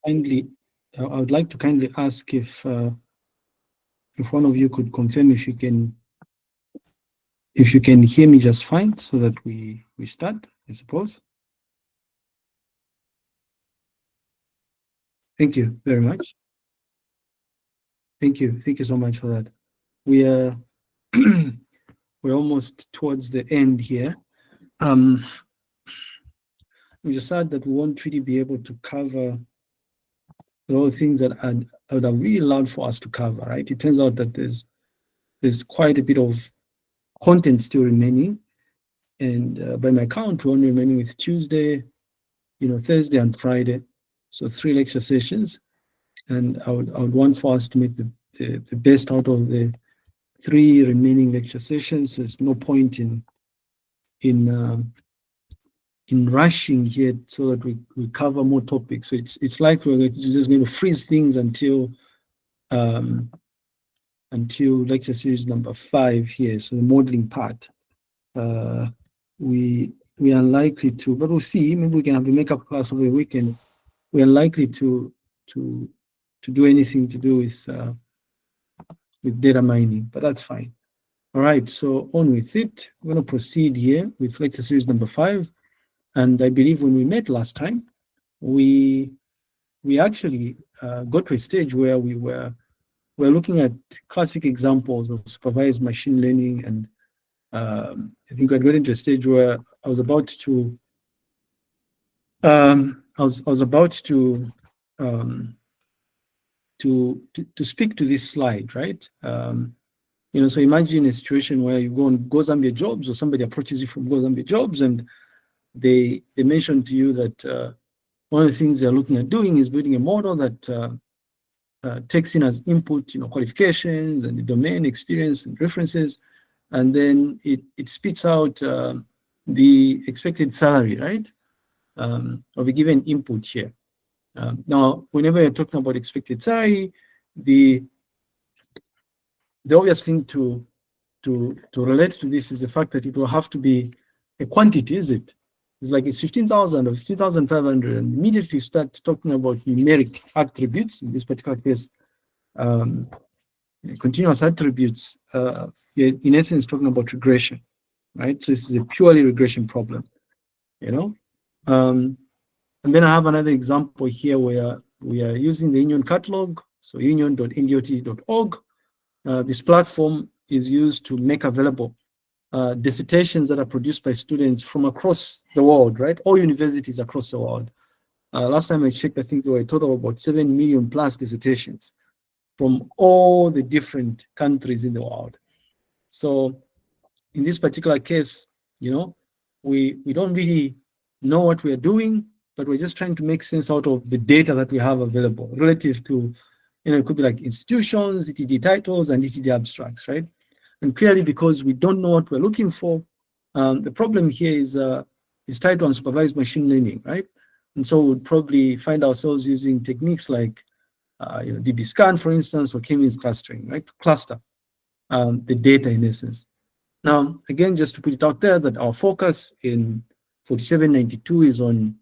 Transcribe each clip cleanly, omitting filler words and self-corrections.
kindly, I would like to kindly ask if one of you could confirm if you can hear me just fine, so that we start, I suppose. Thank you very much. Thank you so much for that. We are we're almost towards the end here. We decided that we won't really be able to cover a lot of things that I would have really loved for us to cover, right? It turns out that there's quite a bit of content still remaining, and by my count, we're only remaining with Tuesday, Thursday and Friday, so 3 lecture sessions, and I would want for us to make the best out of the 3 remaining lecture sessions. There's no point in rushing here so that we cover more topics. So it's like we're just going to freeze things until lecture series number 5 here. So the modeling part, we are unlikely to, but we'll see. Maybe we can have a makeup class over the weekend. We are unlikely to do anything to do with data mining, but that's fine. All right, so on with it. We're going to proceed here with lecture series number 5. And I believe when we met last time, we actually got to a stage where we're looking at classic examples of supervised machine learning, and I think I got into a stage where I was about to speak to this slide, right? So imagine a situation where you go on Go Zambia Jobs, or somebody approaches you from Go Zambia Jobs, and they mention to you that one of the things they're looking at doing is building a model that takes in as input, qualifications and the domain experience and references, and then it spits out the expected salary, right, of a given input here. Now, whenever you're talking about expected salary, the obvious thing to relate to this is the fact that it will have to be a quantity, is it? It's like it's 15,000 or 15,500, and immediately start talking about numeric attributes. In this particular case, continuous attributes, in essence, talking about regression, right? So this is a purely regression problem, And then I have another example here where we are using the union catalog, so union.ndot.org. This platform is used to make available dissertations that are produced by students from across the world, right? All universities across the world. Last time I checked, I think there were a total of about 7 million plus dissertations from all the different countries in the world. So in this particular case, we don't really know what we are doing, but we're just trying to make sense out of the data that we have available relative to, it could be like institutions, ETD titles, and ETD abstracts, right? And clearly, because we don't know what we're looking for, the problem here is tied to unsupervised machine learning, right? And so we'd probably find ourselves using techniques like DB-scan, for instance, or k-means clustering, right, to cluster the data in essence. Now, again, just to put it out there that our focus in 4792 is on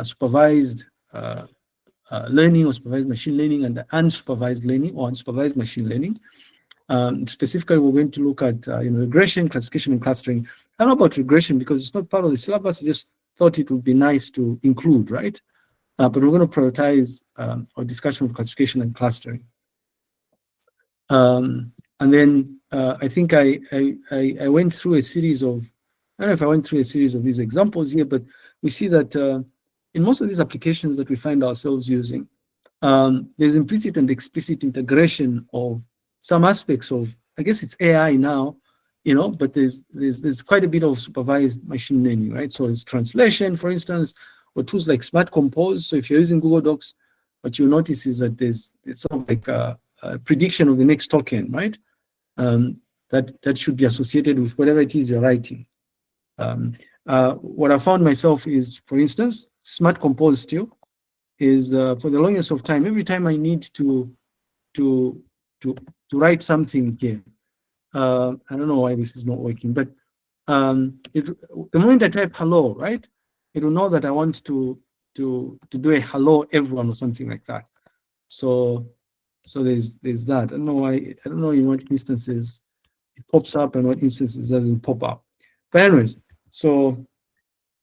supervised learning or supervised machine learning, and the unsupervised learning or unsupervised machine learning. Specifically, we're going to look at regression, classification, and clustering. I don't know about regression because it's not part of the syllabus. I just thought it would be nice to include, right? But we're going to prioritize our discussion of classification and clustering. And then I think I went through a series of, I don't know if I went through a series of these examples here, but we see that in most of these applications that we find ourselves using, there's implicit and explicit integration of some aspects of, I guess it's AI now, but there's quite a bit of supervised machine learning, right? So it's translation, for instance, or tools like Smart Compose. So if you're using Google Docs, what you'll notice is that there's sort of like a prediction of the next token, right? That should be associated with whatever it is you're writing. What I found myself is, for instance, Smart Compose still is for the longest of time, every time I need to write something here. I don't know why this is not working, but the moment I type hello, right, it will know that I want to to do a hello everyone or something like that. So there's that. I don't know why. I don't know in what instances it pops up and what instances doesn't pop up. But anyways, so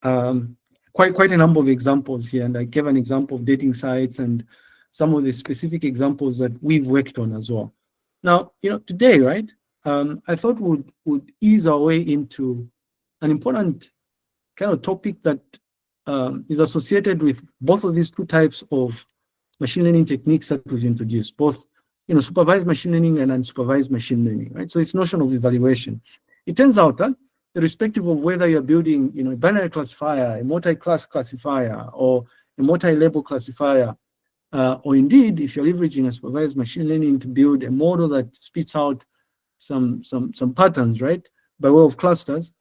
quite a number of examples here, and I gave an example of dating sites and some of the specific examples that we've worked on as well. Now, today, right? I thought would ease our way into an important kind of topic that is associated with both of these two types of machine learning techniques that we've introduced, both supervised machine learning and unsupervised machine learning, right? So it's notion of evaluation. It turns out that irrespective of whether you're building a binary classifier, a multi-class classifier, or a multi-label classifier, or indeed if you're leveraging a supervised machine learning to build a model that spits out some patterns, right, by way of clusters,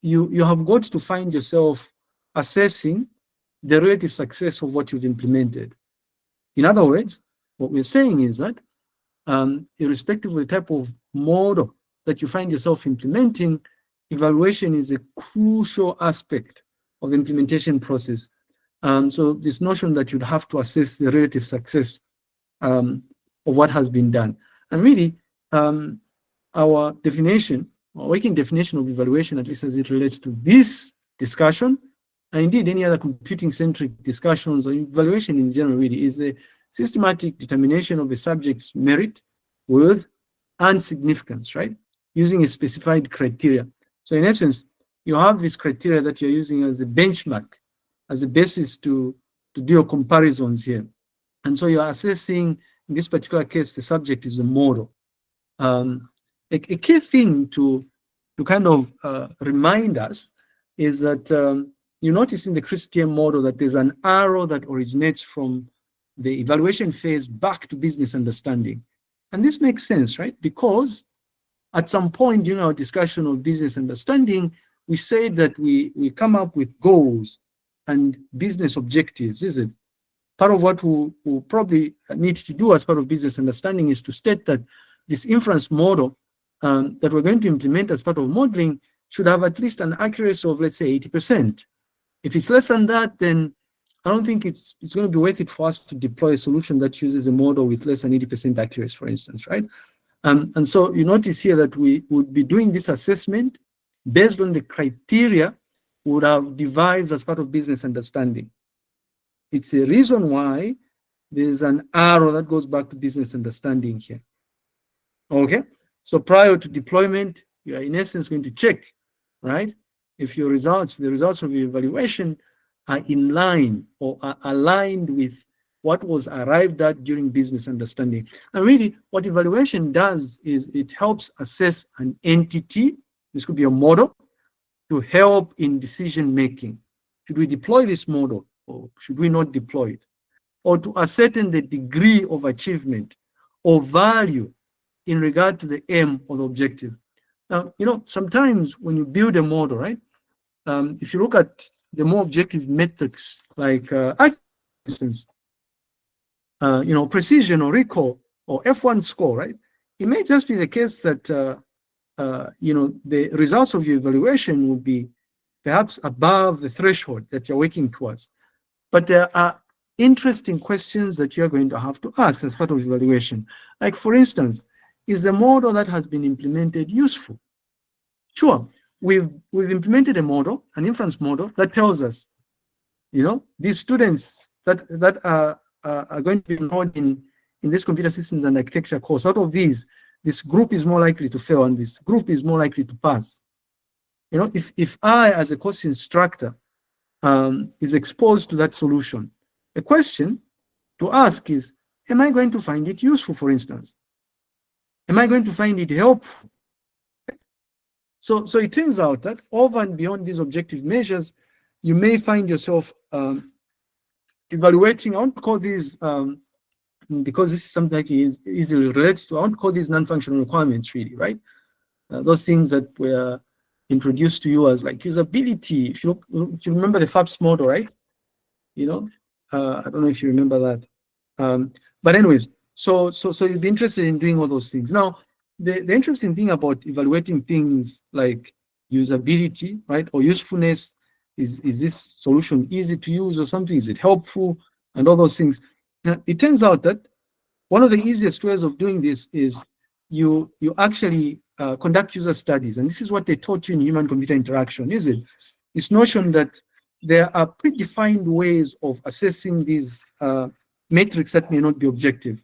you have got to find yourself assessing the relative success of what you've implemented. In other words, what we're saying is that irrespective of the type of model that you find yourself implementing, evaluation is a crucial aspect of the implementation process. So this notion that you'd have to assess the relative success of what has been done. And really, our definition, our working definition of evaluation, at least as it relates to this discussion, and indeed any other computing-centric discussions or evaluation in general, really is a systematic determination of a subject's merit, worth, and significance, right? Using a specified criteria. So in essence, you have this criteria that you're using as a benchmark, as a basis to do your comparisons here. And so you're assessing, in this particular case, the subject is a model. A key thing to kind of remind us is that you notice in the CRISP-TM model that there's an arrow that originates from the evaluation phase back to business understanding. And this makes sense, right? Because at some point during our discussion of business understanding, we said that we come up with goals and business objectives, is it? Part of what we'll probably need to do as part of business understanding is to state that this inference model that we're going to implement as part of modeling should have at least an accuracy of, let's say, 80%. If it's less than that, then I don't think it's going to be worth it for us to deploy a solution that uses a model with less than 80% accuracy, for instance, right? And so you notice here that we would be doing this assessment based on the criteria we would have devised as part of business understanding. It's the reason why there's an arrow that goes back to business understanding here. Okay, so prior to deployment, you are in essence going to check, right, if your results, the results of your evaluation are in line or are aligned with what was arrived at during business understanding. And really, what evaluation does is it helps assess an entity, this could be a model, to help in decision making. Should we deploy this model or should we not deploy it? Or to ascertain the degree of achievement or value in regard to the aim or the objective. Now, sometimes when you build a model, right, if you look at the more objective metrics, like, for instance, precision or recall or F1 score, right, it may just be the case that, the results of your evaluation will be perhaps above the threshold that you're working towards. But there are interesting questions that you're going to have to ask as part of evaluation. Like, for instance, is the model that has been implemented useful? Sure, we've implemented a model, an inference model, that tells us, these students that are going to be enrolled in this computer systems and architecture course, out of these, this group is more likely to fail and this group is more likely to pass. If I, as a course instructor, is exposed to that solution, the question to ask is, am I going to find it useful, for instance? Am I going to find it helpful? So it turns out that over and beyond these objective measures, you may find yourself evaluating, I won't call these, because this is something that is easily relates to, I won't call these non-functional requirements really, right? Those things that were introduced to you as like usability. If you remember the FAPS model, right? I don't know if you remember that. But anyways, so you'd be interested in doing all those things. Now, the interesting thing about evaluating things like usability, right, or usefulness is this solution easy to use or something? Is it helpful? And all those things. Now, it turns out that one of the easiest ways of doing this is you actually conduct user studies. And this is what they taught you in human-computer interaction, is it? This notion that there are predefined ways of assessing these metrics that may not be objective,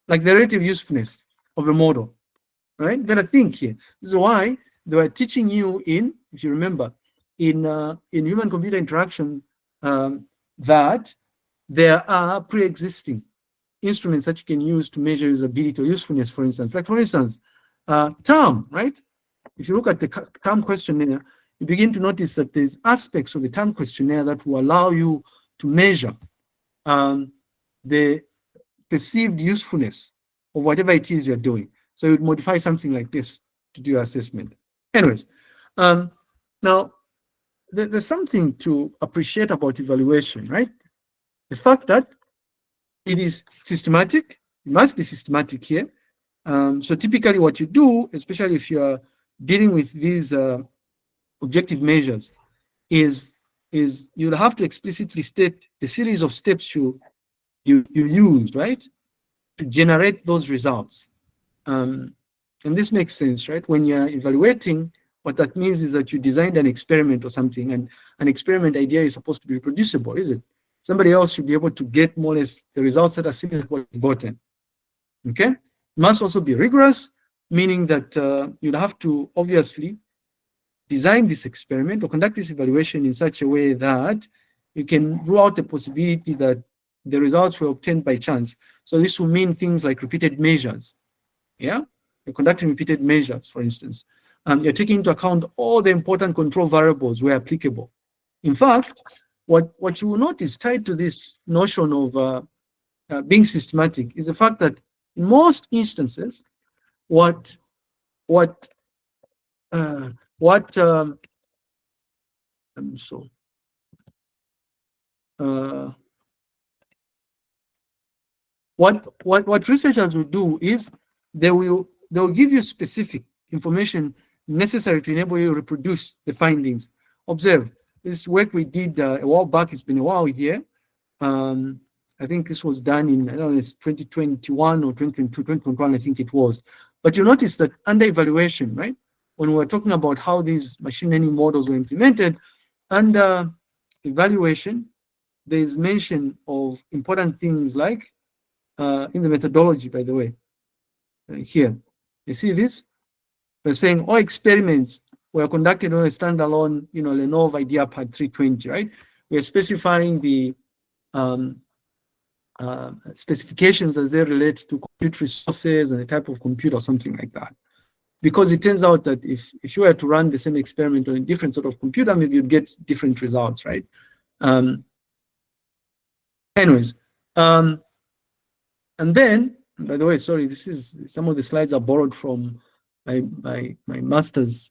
like the relative usefulness of a model, right? Better think here. This is why they were teaching you in, if you remember, in human-computer interaction, that there are pre-existing instruments that you can use to measure usability or usefulness, for instance. Like, for instance, term, right? If you look at the term questionnaire, you begin to notice that there's aspects of the term questionnaire that will allow you to measure the perceived usefulness of whatever it is you're doing. So you would modify something like this to do your assessment. Anyways, now there's something to appreciate about evaluation, right? The fact that it is systematic, it must be systematic here. So typically what you do, especially if you're dealing with these objective measures, is you'll have to explicitly state the series of steps you use, right, to generate those results. And this makes sense, right? When you're evaluating, what that means is that you designed an experiment or something, and an experiment idea is supposed to be reproducible, is it? Somebody else should be able to get more or less the results that are similar to what you've gotten. Okay? It must also be rigorous, meaning that you'll have to obviously design this experiment or conduct this evaluation in such a way that you can rule out the possibility that the results were obtained by chance. So this will mean things like repeated measures. Yeah? You're conducting repeated measures, for instance. You're taking into account all the important control variables where applicable. In fact, what you will notice tied to this notion of being systematic is the fact that in most instances, what researchers will do is they'll give you specific information necessary to enable you to reproduce the findings. Observe, this work we did a while back, it's been a while here. I think this was done in, I don't know, it's 2021 or 2022, 2021, I think it was. But you notice that under evaluation, right, when we're talking about how these machine learning models were implemented, under evaluation, there's mention of important things like, in the methodology, by the way, here, you see this? We're saying all experiments were conducted on a standalone, Lenovo IdeaPad 320, right? We're specifying the specifications as they relate to compute resources and the type of compute or something like that. Because it turns out that if you were to run the same experiment on a different sort of computer, maybe you'd get different results, right? Anyways, and then, by the way, sorry, this is, some of the slides are borrowed from my master's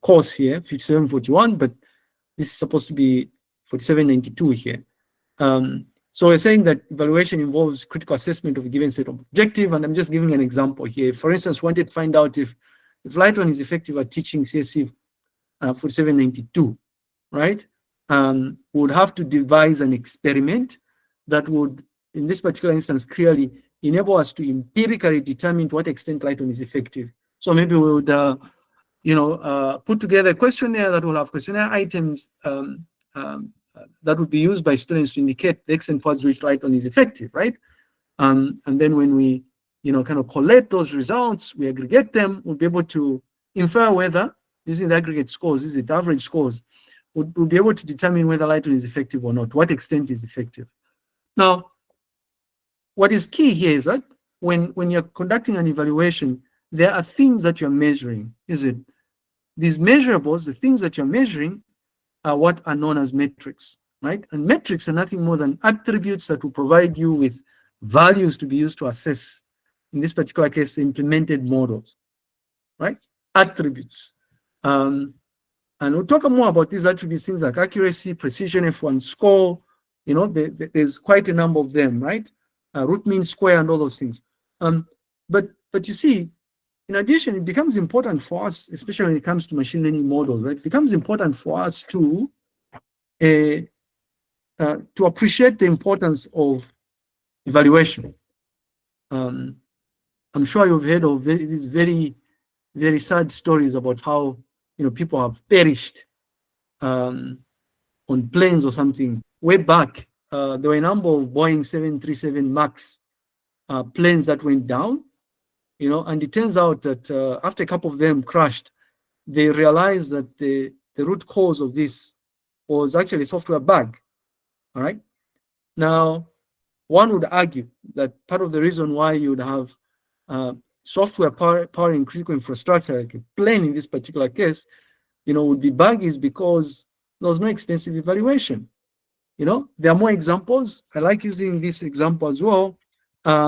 course here, 5741, but this is supposed to be 4792 here. So we're saying that evaluation involves critical assessment of a given set of objective, and I'm just giving an example here. For instance, wanted to find out if Lighton is effective at teaching CSC 4792, right? We would have to devise an experiment that would, in this particular instance, clearly enable us to empirically determine to what extent Lighton is effective. So maybe we would, put together a questionnaire that will have questionnaire items that would be used by students to indicate the extent towards which Lighton is effective, right? And then when we, kind of collect those results, we aggregate them, we'll be able to infer whether, using the aggregate scores, is it average scores, we'll be able to determine whether Lighton is effective or not, to what extent is effective. Now, what is key here is that when you're conducting an evaluation, there are things that you're measuring, is it? These measurables, the things that you're measuring, are what are known as metrics, right? And metrics are nothing more than attributes that will provide you with values to be used to assess, in this particular case, the implemented models, right? Attributes. And we'll talk more about these attributes, things like accuracy, precision, F1 score, there's quite a number of them, right? Root mean square and all those things. But you see, in addition, it becomes important for us, especially when it comes to machine learning models, right? It becomes important for us to to appreciate the importance of evaluation. I'm sure you've heard of these very, very sad stories about how people have perished on planes or something. Way back, there were a number of Boeing 737 MAX planes that went down, and it turns out that after a couple of them crashed, they realized that the root cause of this was actually a software bug. All right. Now, one would argue that part of the reason why you would have software powering critical infrastructure, like a plane in this particular case, would be buggy is because there was no extensive evaluation. There are more examples. I like using this example as well. There's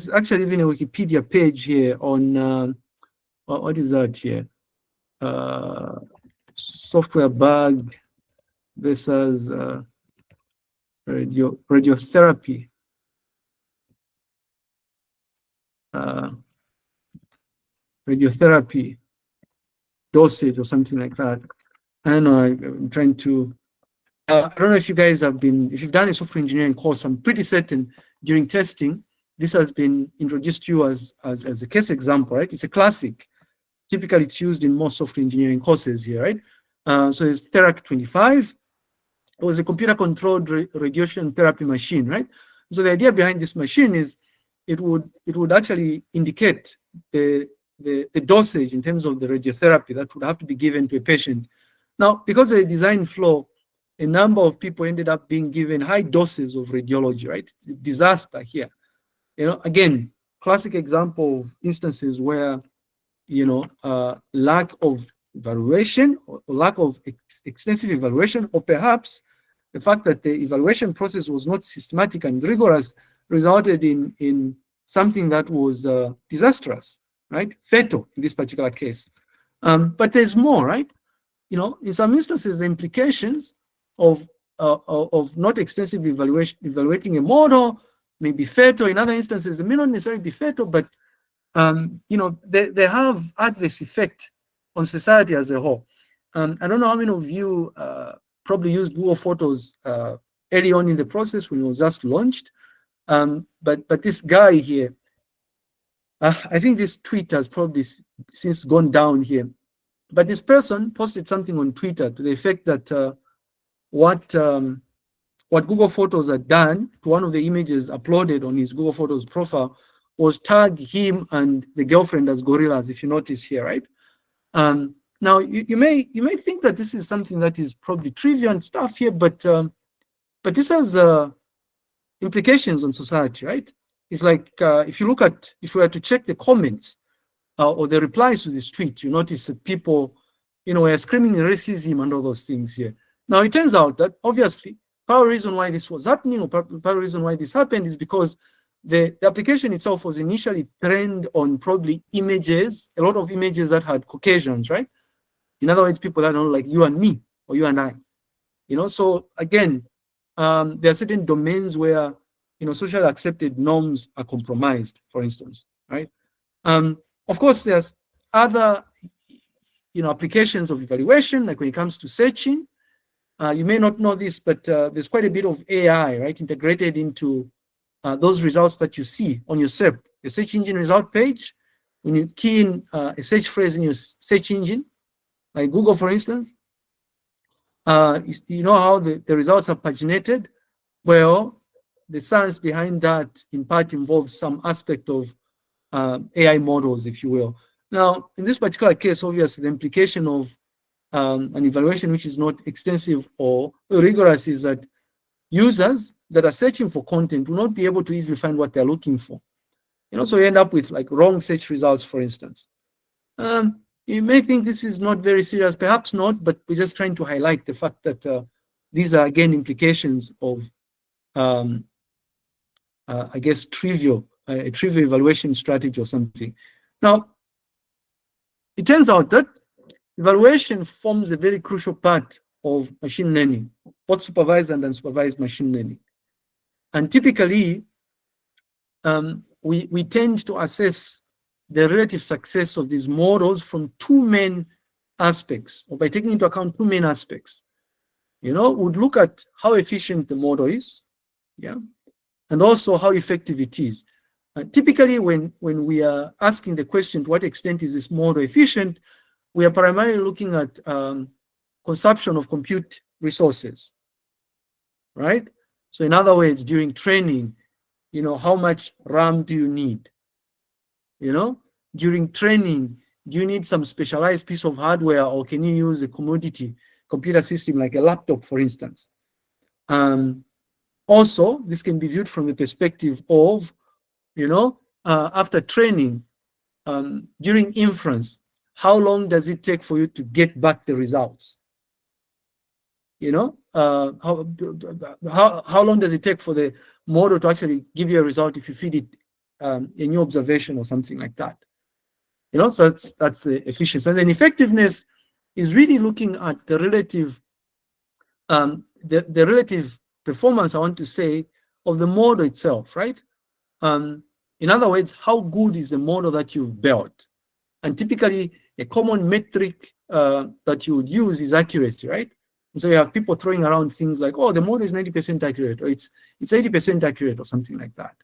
actually even a Wikipedia page here on what is that here? Software bug versus radiotherapy. Radiotherapy dosage or something like that. I don't know. I'm trying to. I don't know if you guys if you've done a software engineering course. I'm pretty certain during testing, this has been introduced to you as a case example, right? It's a classic. Typically, it's used in most software engineering courses here, right? So it's Therac 25. It was a computer-controlled radiation therapy machine, right? So the idea behind this machine is it would actually indicate the dosage in terms of the radiotherapy that would have to be given to a patient. Now, because of the design flaw, a number of people ended up being given high doses of radiology, right? Disaster here. Again, classic example of instances where, lack of evaluation or lack of extensive evaluation, or perhaps the fact that the evaluation process was not systematic and rigorous resulted in something that was disastrous, right? Fatal in this particular case. But there's more, right? In some instances, the implications of not extensive evaluating a model may be fatal. In other instances, it may not necessarily be fatal, but they have adverse effect on society as a whole. I don't know how many of you probably used Google Photos early on in the process when it was just launched. But this guy here, I think this tweet has probably since gone down here. But this person posted something on Twitter to the effect that what Google Photos had done to one of the images uploaded on his Google Photos profile was tag him and the girlfriend as gorillas, if you notice here, right? Now you may think that this is something that is probably trivial and stuff here, but this has implications on society, right? It's like if we were to check the comments or the replies to this tweet, you notice that people, were screaming racism and all those things here. Now it turns out that obviously part of the reason why this was happening, or part of the reason why this happened, is because the application itself was initially trained on probably images, a lot of images that had Caucasians, right? In other words, people that don't like you and me or you and I. So again, there are certain domains where socially accepted norms are compromised, for instance, right? Of course, there's other applications of evaluation, like when it comes to searching. You may not know this, but there's quite a bit of AI, right, integrated into those results that you see on your search engine result page. When you key in a search phrase in your search engine, like Google, for instance, you know how the results are paginated? Well, the science behind that in part involves some aspect of AI models, if you will. Now, in this particular case, obviously, the implication of an evaluation which is not extensive or rigorous is that users that are searching for content will not be able to easily find what they're looking for. So you end up with like wrong search results, for instance. You may think this is not very serious, perhaps not, but we're just trying to highlight the fact that these are, again, implications of, I guess, a trivial evaluation strategy or something. Now, it turns out that evaluation forms a very crucial part of machine learning, both supervised and unsupervised machine learning. And typically, we tend to assess the relative success of these models from two main aspects, or by taking into account two main aspects. Would look at how efficient the model is, yeah, and also how effective it is. Typically, when we are asking the question, to what extent is this model efficient, we are primarily looking at consumption of compute resources, right? So in other words, during training, how much RAM do you need? During training, do you need some specialized piece of hardware, or can you use a commodity computer system like a laptop, for instance? Also, this can be viewed from the perspective of, after training, during inference, how long does it take for you to get back the results? How long does it take for the model to actually give you a result if you feed it a new observation or something like that? So that's the efficiency. And then effectiveness is really looking at the relative the relative performance, I want to say, of the model itself, right? In other words, how good is the model that you've built? And typically, a common metric that you would use is accuracy, right? And so you have people throwing around things like, oh, the model is 90% accurate, or it's 80% accurate, or something like that.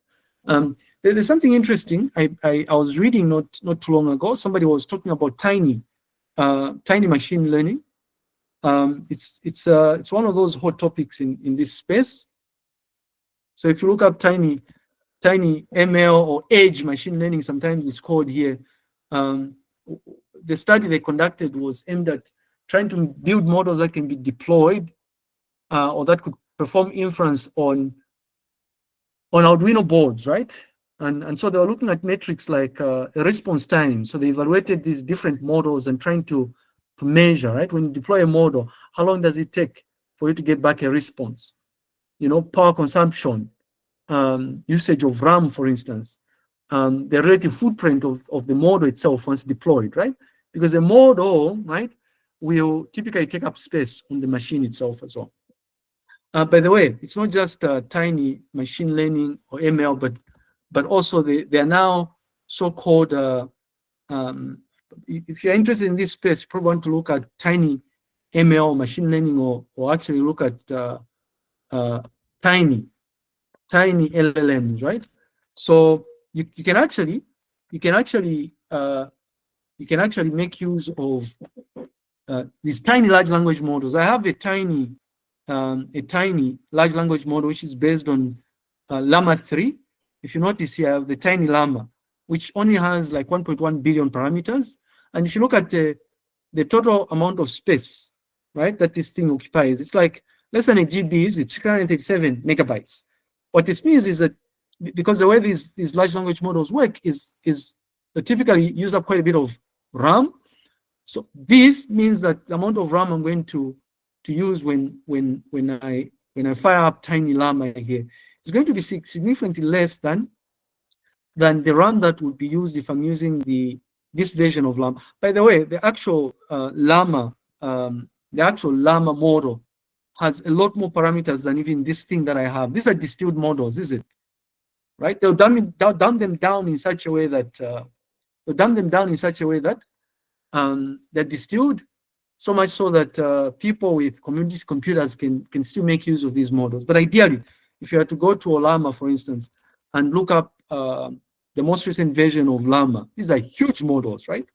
There's something interesting. I was reading not too long ago. Somebody was talking about tiny machine learning. It's one of those hot topics in this space. So if you look up tiny ML or edge machine learning, sometimes it's called here. The study they conducted was aimed at trying to build models that can be deployed or that could perform inference on Arduino boards, right? And so they were looking at metrics like response time. So they evaluated these different models and trying to measure, right? When you deploy a model, how long does it take for you to get back a response? Power consumption, usage of RAM, for instance, the relative footprint of the model itself once deployed, right? Because the model, right, will typically take up space on the machine itself as well. By the way, it's not just tiny machine learning or ML, but also they are now so-called, if you're interested in this space, you probably want to look at tiny ML machine learning, or actually look at tiny LLMs, right? So you can actually make use of these tiny large language models. I have a tiny large language model which is based on Llama 3. If you notice here, I have the tiny Llama, which only has like 1.1 billion parameters. And if you look at the total amount of space, right, that this thing occupies, it's like less than a GB, it's 637 megabytes. What this means is that because the way these large language models work is they typically use up quite a bit of RAM. So this means that the amount of RAM I'm going to use when I fire up tiny Llama here is going to be significantly less than the RAM that would be used if I'm using this version of Llama. By the way, the actual Llama model has a lot more parameters than even this thing that I have. These are distilled models, is it? Right? They'll dumb them down in such a way that they're distilled, so much so that people with community computers can still make use of these models. But ideally, if you had to go to Llama, for instance, and look up the most recent version of Llama, these are huge models, right?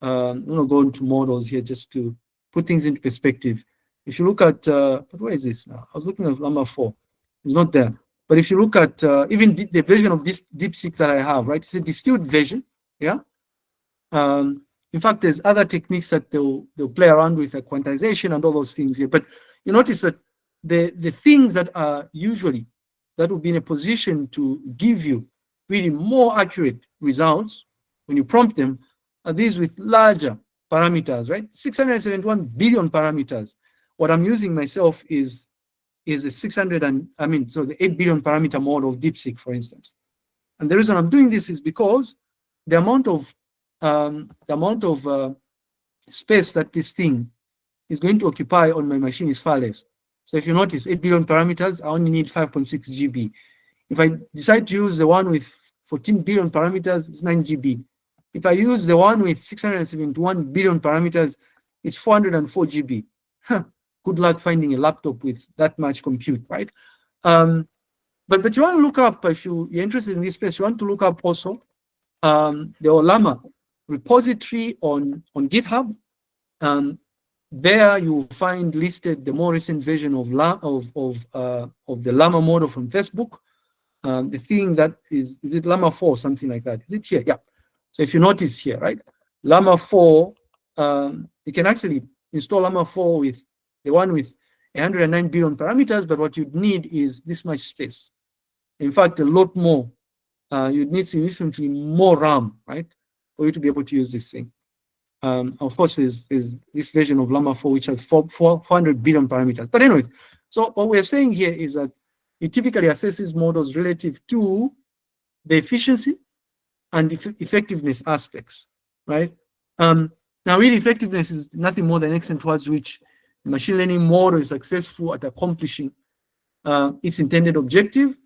I'm going to go into models here just to put things into perspective. If you look at, but where is this now? I was looking at Llama 4. It's not there. But if you look at even the version of this DeepSeek that I have, right? It's a distilled version, yeah? In fact, there's other techniques that they'll play around with, like quantization and all those things here. But you notice that the things that are usually that will be in a position to give you really more accurate results when you prompt them are these with larger parameters, right? 671 billion parameters. What I'm using myself is a the 8 billion parameter model of DeepSeek, for instance. And the reason I'm doing this is because the amount of space that this thing is going to occupy on my machine is far less. So if you notice 8 billion parameters, I only need 5.6 GB. If I decide to use the one with 14 billion parameters, it's 9 GB. If I use the one with 671 billion parameters, it's 404 GB. Huh. Good luck finding a laptop with that much compute, right? But you want to look up, if you're interested in this space, you want to look up also the OLAMA repository on GitHub. There you will find listed the more recent version of the Llama model from Facebook. The thing that is it Llama 4, something like that? Is it here? Yeah. So if you notice here, right, Llama 4, you can actually install Llama 4 with the one with 109 billion parameters, but what you'd need is this much space. In fact, a lot more. You'd need significantly more RAM, right, for you to be able to use this thing. Of course, there's this version of Llama 4 which has 400 billion parameters. But anyways, so what we're saying here is that it typically assesses models relative to the efficiency and effectiveness aspects, right? Now, really, effectiveness is nothing more than an extent towards which the machine learning model is successful at accomplishing its intended objective,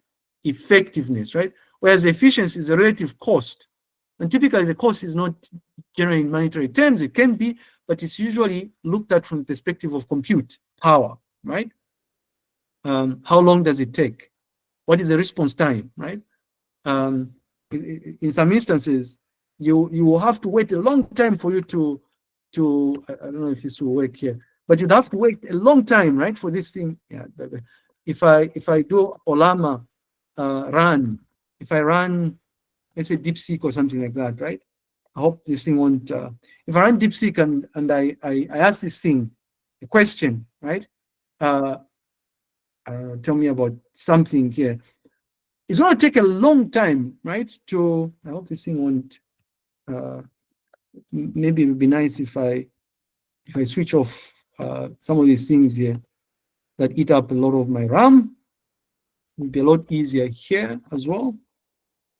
effectiveness, right? Whereas efficiency is a relative cost. And typically, the cost is not generally in monetary terms. It can be, but it's usually looked at from the perspective of compute power, right? How long does it take? What is the response time, right? In some instances, you will have to wait a long time for you to I don't know if this will work here, but you'd have to wait a long time, right, for this thing. Yeah, if I do OLAMA run, if I run, let's say DeepSeek or something like that, right? I hope this thing won't. If I run DeepSeek and I ask this thing a question, right? Tell me about something here. It's going to take a long time, right? I hope this thing won't. Maybe it would be nice if I switch off some of these things here that eat up a lot of my RAM. It would be a lot easier here as well.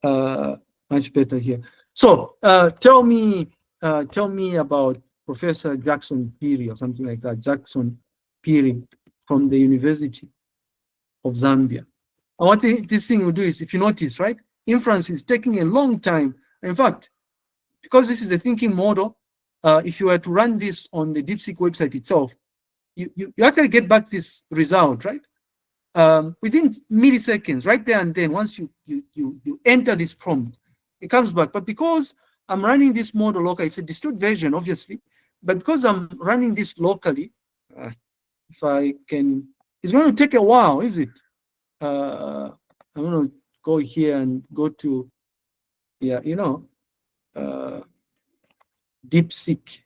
Much better here. So tell me about Professor Jackson Phiri or something like that. Jackson Phiri from the University of Zambia. And what this thing will do is, if you notice, right, inference is taking a long time. In fact, because this is a thinking model, if you were to run this on the DeepSeek website itself, you actually get back this result, right? Within milliseconds, right there and then, once you enter this prompt, it comes back. But because I'm running this model locally, it's a distort version, obviously, but because I'm running this locally, if I can, it's going to take a while, is it? I'm going to go here and go to, yeah, you know, DeepSeek.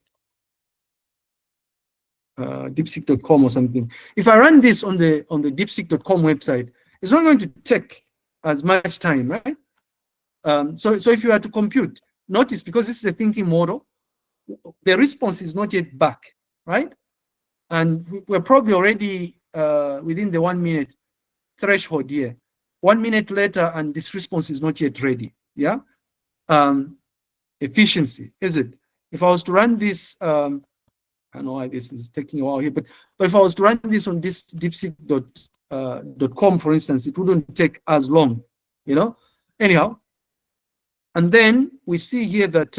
DeepSeek.com or something. If I run this on the DeepSeek.com website, it's not going to take as much time, right? So if you are to compute, notice, because this is a thinking model, the response is not yet back, right? And we're probably already within the 1 minute threshold here. 1 minute later, and this response is not yet ready. Yeah. Efficiency, is it? If I was to run this, I don't know why this is taking a while here, but if I was to run this on this DeepSeek.com, for instance, it wouldn't take as long, you know. Anyhow, and then we see here that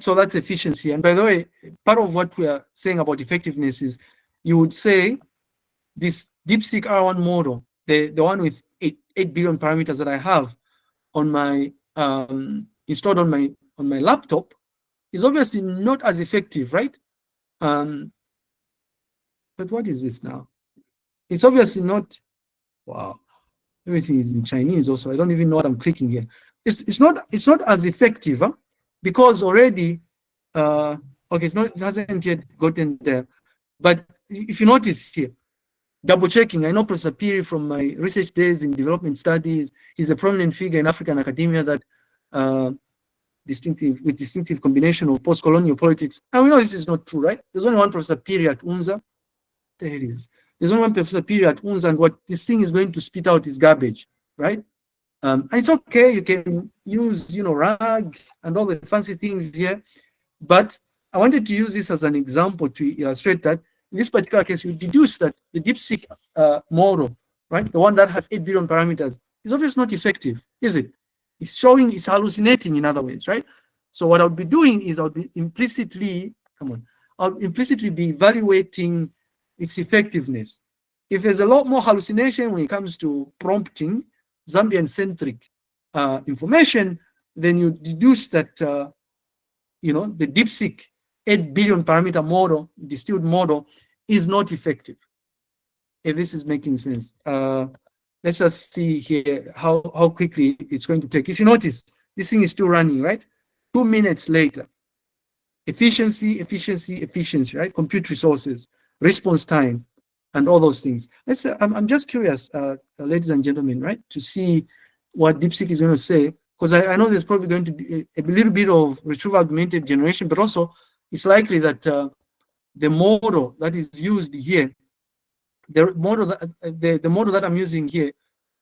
so that's efficiency. And by the way, part of what we are saying about effectiveness is, you would say this DeepSeek R1 model, the one with 8 billion parameters that I have on my installed on my laptop, is obviously not as effective, right? But what is this now? It's obviously not. Wow, everything is in Chinese also. I don't even know what I'm clicking here. It's not as effective, huh? Because already okay, it hasn't yet gotten there. But if you notice here, double checking, I know Professor Phiri from my research days in development studies. He's a prominent figure in African academia that distinctive combination of post-colonial politics. And we know this is not true, right? There's only one Professor Phiri at UNZA. There it is. There's only one Professor Phiri at UNZA, and what this thing is going to spit out is garbage, right? And it's okay, you can use, you know, RAG and all the fancy things here, but I wanted to use this as an example to illustrate that in this particular case, you deduce that the DeepSeek model, right, the one that has 8 billion parameters, is obviously not effective, is it? It's showing, it's hallucinating, in other ways, right? So what I would be doing is I would be implicitly, I'll implicitly be evaluating its effectiveness. If there's a lot more hallucination when it comes to prompting Zambian-centric information, then you deduce that the DeepSeek 8 billion parameter model, distilled model, is not effective. If this is making sense. Let's just see here how quickly it's going to take. If you notice, this thing is still running, right? 2 minutes later. Efficiency, right? Compute resources, response time, and all those things. I'm just curious, ladies and gentlemen, right, to see what DeepSeek is going to say, because I know there's probably going to be a little bit of retrieval augmented generation, but also it's likely that the model that is used here, the model that I'm using here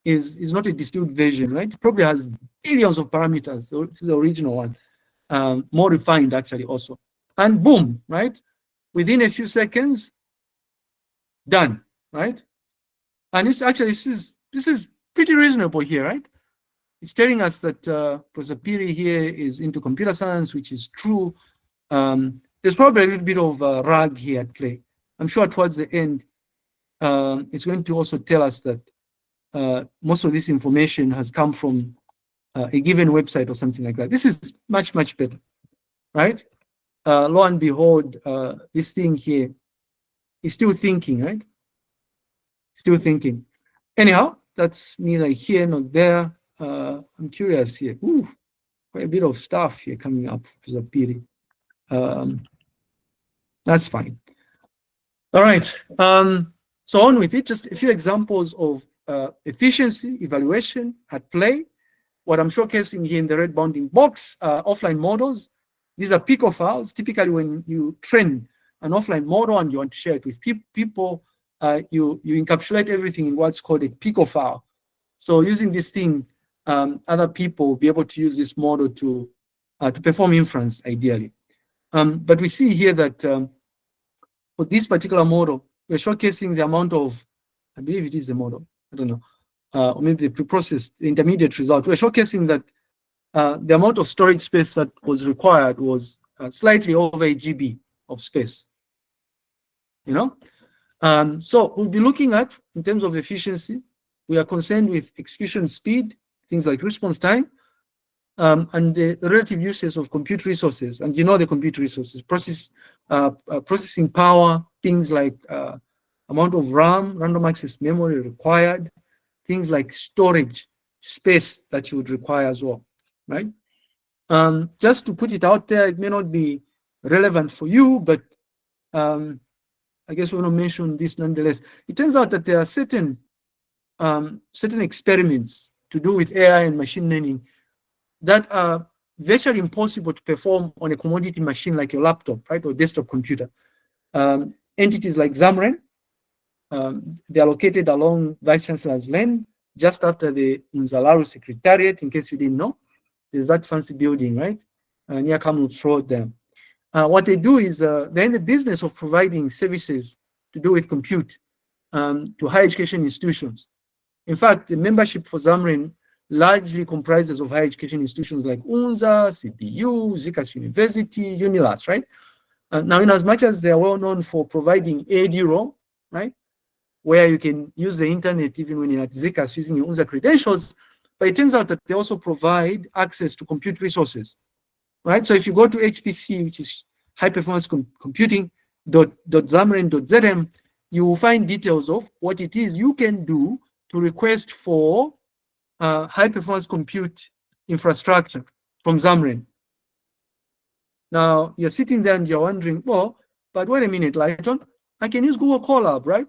is not a distilled version, right? It probably has billions of parameters. So it's the original one, more refined actually also. And boom, right? Within a few seconds, done, right? And it's actually, this is pretty reasonable here, right? It's telling us that Professor Piri here is into computer science, which is true. There's probably a little bit of RAG here at play. I'm sure towards the end, it's going to also tell us that most of this information has come from a given website or something like that. This is much, much better, right? Lo and behold, this thing here is still thinking, right? Still thinking. Anyhow, that's neither here nor there. I'm curious here. Ooh, quite a bit of stuff here coming up for Zapiri. That's fine. All right. So on with it, just a few examples of efficiency evaluation at play. What I'm showcasing here in the red bounding box, offline models. These are pico files. Typically, when you train an offline model and you want to share it with people, you encapsulate everything in what's called a pico file. So using this thing, other people will be able to use this model to perform inference, ideally. But we see here that for this particular model, we're showcasing the amount of, I believe it is a model, I don't know, or maybe the preprocessed intermediate result. We're showcasing that the amount of storage space that was required was slightly over a GB of space. So we'll be looking at, in terms of efficiency, we are concerned with execution speed, things like response time, and the relative uses of compute resources. And the compute resources, processing power, things like amount of RAM, random access memory required, things like storage space that you would require as well, right? Just to put it out there, it may not be relevant for you, but I guess we want to mention this nonetheless. It turns out that there are certain experiments to do with AI and machine learning that are virtually impossible to perform on a commodity machine like your laptop, right, or desktop computer. Entities like Xamarin, they are located along Vice Chancellor's Lane, just after the Unzalaru Secretariat, in case you didn't know. There's that fancy building, right, near Kamloops Road there. What they do is they're in the business of providing services to do with compute to higher education institutions. In fact, the membership for Xamarin largely comprises of higher education institutions like UNZA, CPU, Zikas University, UNILAS, right? Now, in as much as they are well known for providing AD-ROM, right, where you can use the internet even when you're at Zikas using your UNZA credentials, but it turns out that they also provide access to compute resources, right? So if you go to HPC, which is high performance computing, .xamarin.zm, you will find details of what it is you can do to request for high performance compute infrastructure from Xamarin. Now, you're sitting there and you're wondering, well, but wait a minute, Lighton, I can use Google Colab, right?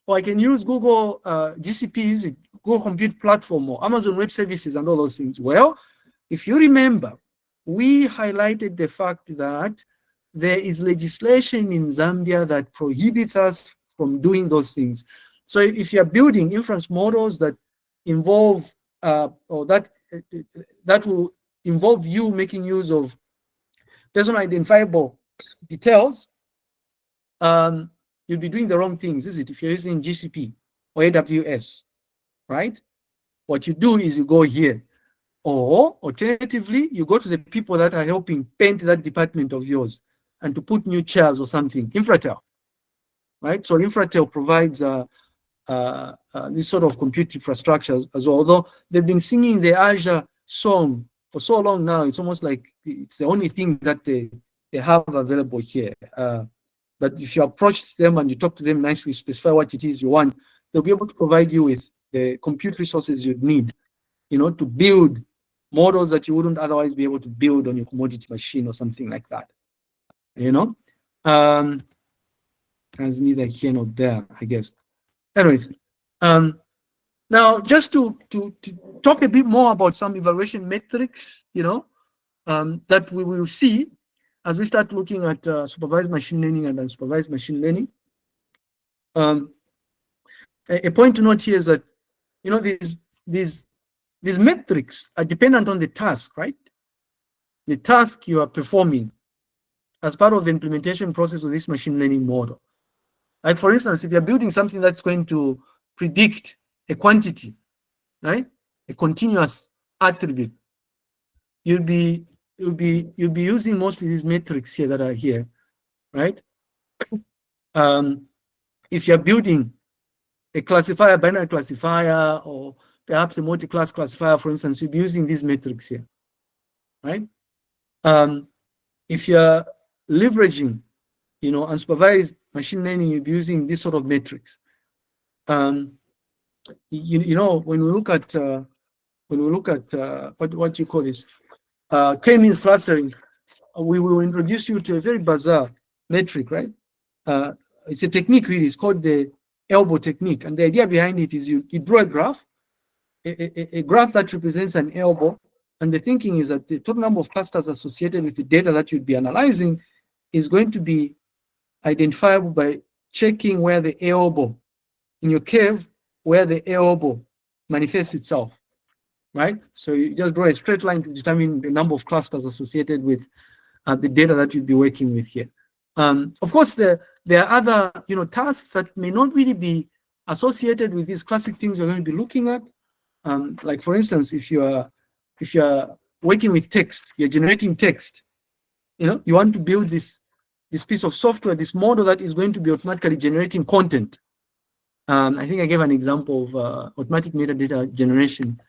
Or I can use Google GCPs, Google Compute Platform, or Amazon Web Services and all those things. Well, if you remember, we highlighted the fact that there is legislation in Zambia that prohibits us from doing those things. So if you're building inference models that involve, or that will involve you making use of personal identifiable details, you'll be doing the wrong things, is it? If you're using GCP or AWS, right? What you do is you go here. Or alternatively, you go to the people that are helping paint that department of yours and to put new chairs or something. Infratel, right? So Infratel provides this sort of compute infrastructure as well. Although they've been singing the Azure song for so long now, it's almost like it's the only thing that they have available here. But if you approach them and you talk to them nicely, specify what it is you want, they'll be able to provide you with the compute resources you'd need, to build models that you wouldn't otherwise be able to build on your commodity machine or something like that. As neither here nor there, I guess. Anyways, now just to talk a bit more about some evaluation metrics, that we will see as we start looking at supervised machine learning and unsupervised machine learning. A point to note here is that these metrics are dependent on the task, right? The task you are performing as part of the implementation process of this machine learning model. Like for instance, if you're building something that's going to predict a quantity, right? A continuous attribute, you'll be using mostly these metrics here that are here, right? If you're building a classifier, binary classifier, or perhaps a multi-class classifier, for instance, you'll be using these metrics here, right? If you're leveraging, unsupervised machine learning, you'll be using this sort of metrics. When we look at what you call this k-means clustering, we will introduce you to a very bizarre metric, right? It's a technique really. It's called the elbow technique, and the idea behind it is you draw a graph, a graph that represents an elbow, and the thinking is that the total number of clusters associated with the data that you'd be analyzing is going to be identifiable by checking where the elbow in your curve, where the elbow manifests itself, right? So you just draw a straight line to determine the number of clusters associated with the data that you'll be working with here. Of course, there are other tasks that may not really be associated with these classic things you're going to be looking at. Like for instance, if you're working with text, you're generating text, you want to build this piece of software, this model that is going to be automatically generating content. I think I gave an example of automatic metadata generation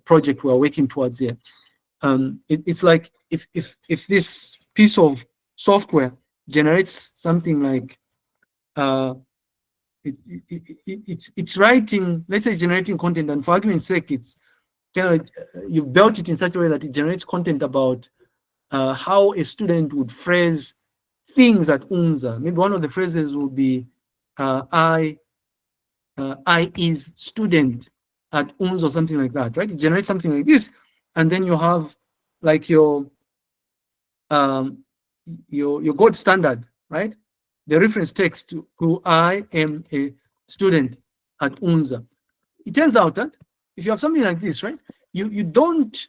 project we're working towards here. It's like if this piece of software generates something like it's writing, let's say generating content, and for argument's sake, it's you've built it in such a way that it generates content about how a student would phrase things at UNZA. Maybe one of the phrases would be I is student at UNZA or something like that, right? It generates something like this, and then you have like your gold standard, right? The reference text to I am a student at UNZA. It turns out that if you have something like this, right, you don't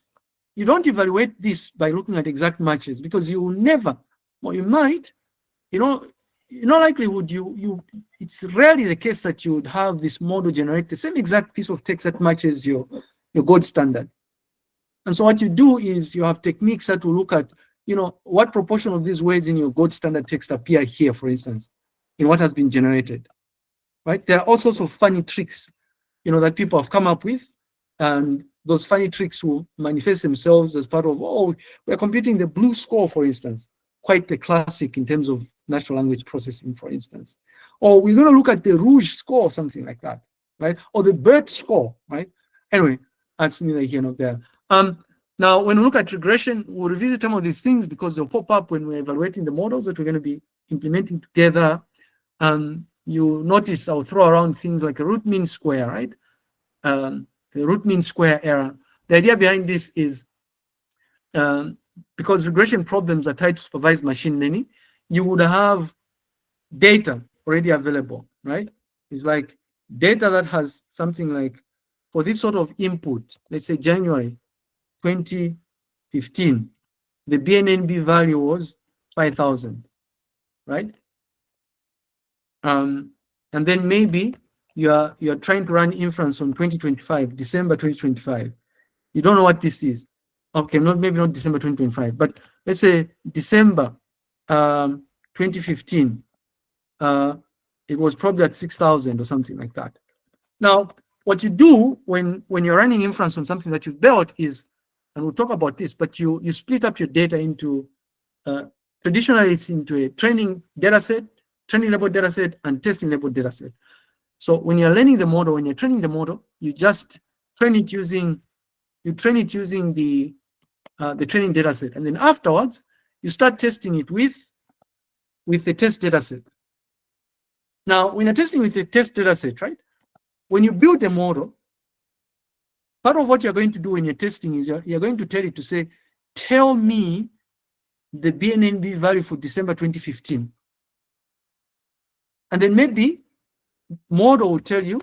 evaluate this by looking at exact matches, because you will never, or you might, in all likelihood, it's rarely the case that you would have this model generate the same exact piece of text that matches your gold standard. And so what you do is you have techniques that will look at, what proportion of these words in your gold standard text appear here, for instance, in what has been generated, right? There are all sorts of funny tricks, that people have come up with, and those funny tricks will manifest themselves as part of, we're computing the blue score, for instance, quite the classic in terms of natural language processing, for instance. Or we're going to look at the rouge score, something like that, right? Or the bird score, right? Anyway, that's neither here nor there. Now, when we look at regression, we'll revisit some of these things because they'll pop up when we're evaluating the models that we're going to be implementing together. You notice I'll throw around things like a root mean square, right? The root mean square error. The idea behind this is because regression problems are tied to supervised machine learning, you would have data already available, right? It's like data that has something like, for this sort of input, let's say January 2015, the BNNB value was 5,000, right? And then maybe you're trying to run inference on 2025, December 2025. You don't know what this is. Okay, maybe not December 2025, but let's say December 2015, it was probably at 6,000 or something like that. Now, what you do when you're running inference on something that you've built is, and we'll talk about this, but you split up your data into, traditionally it's into a training dataset, training level dataset, and testing level dataset. So when you're learning the model, when you're training the model, you just train it using, the training dataset, and then afterwards you start testing it with the test dataset. Now, when you're testing with the test dataset, right? When you build the model, part of what you're going to do when you're testing is you're going to tell it to say, tell me the BNNB value for December 2015. And then maybe model will tell you,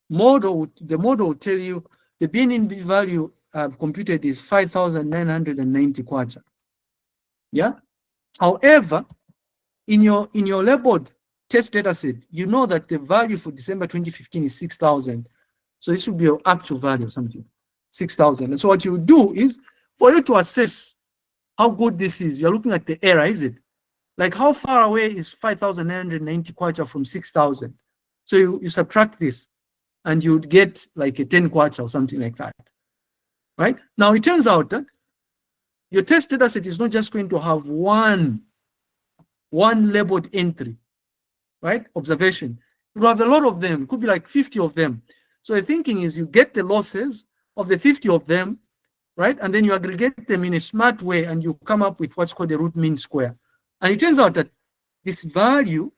the model will tell you the BNNB value computed is 5,990 kwacha. Yeah. However, in your labeled test dataset, you know that the value for December 2015 is 6,000. So this would be your actual value or something, 6,000. And so what you do is, for you to assess how good this is, you're looking at the error, is it? Like how far away is 5,990 kwacha from 6,000? So you subtract this and you'd get like a 10 kwacha or something like that, right? Now it turns out that your test dataset is not just going to have one labeled entry, right? Observation. You have a lot of them. It could be like 50 of them. So the thinking is you get the losses of the 50 of them, right? And then you aggregate them in a smart way and you come up with what's called the root mean square. And it turns out that this value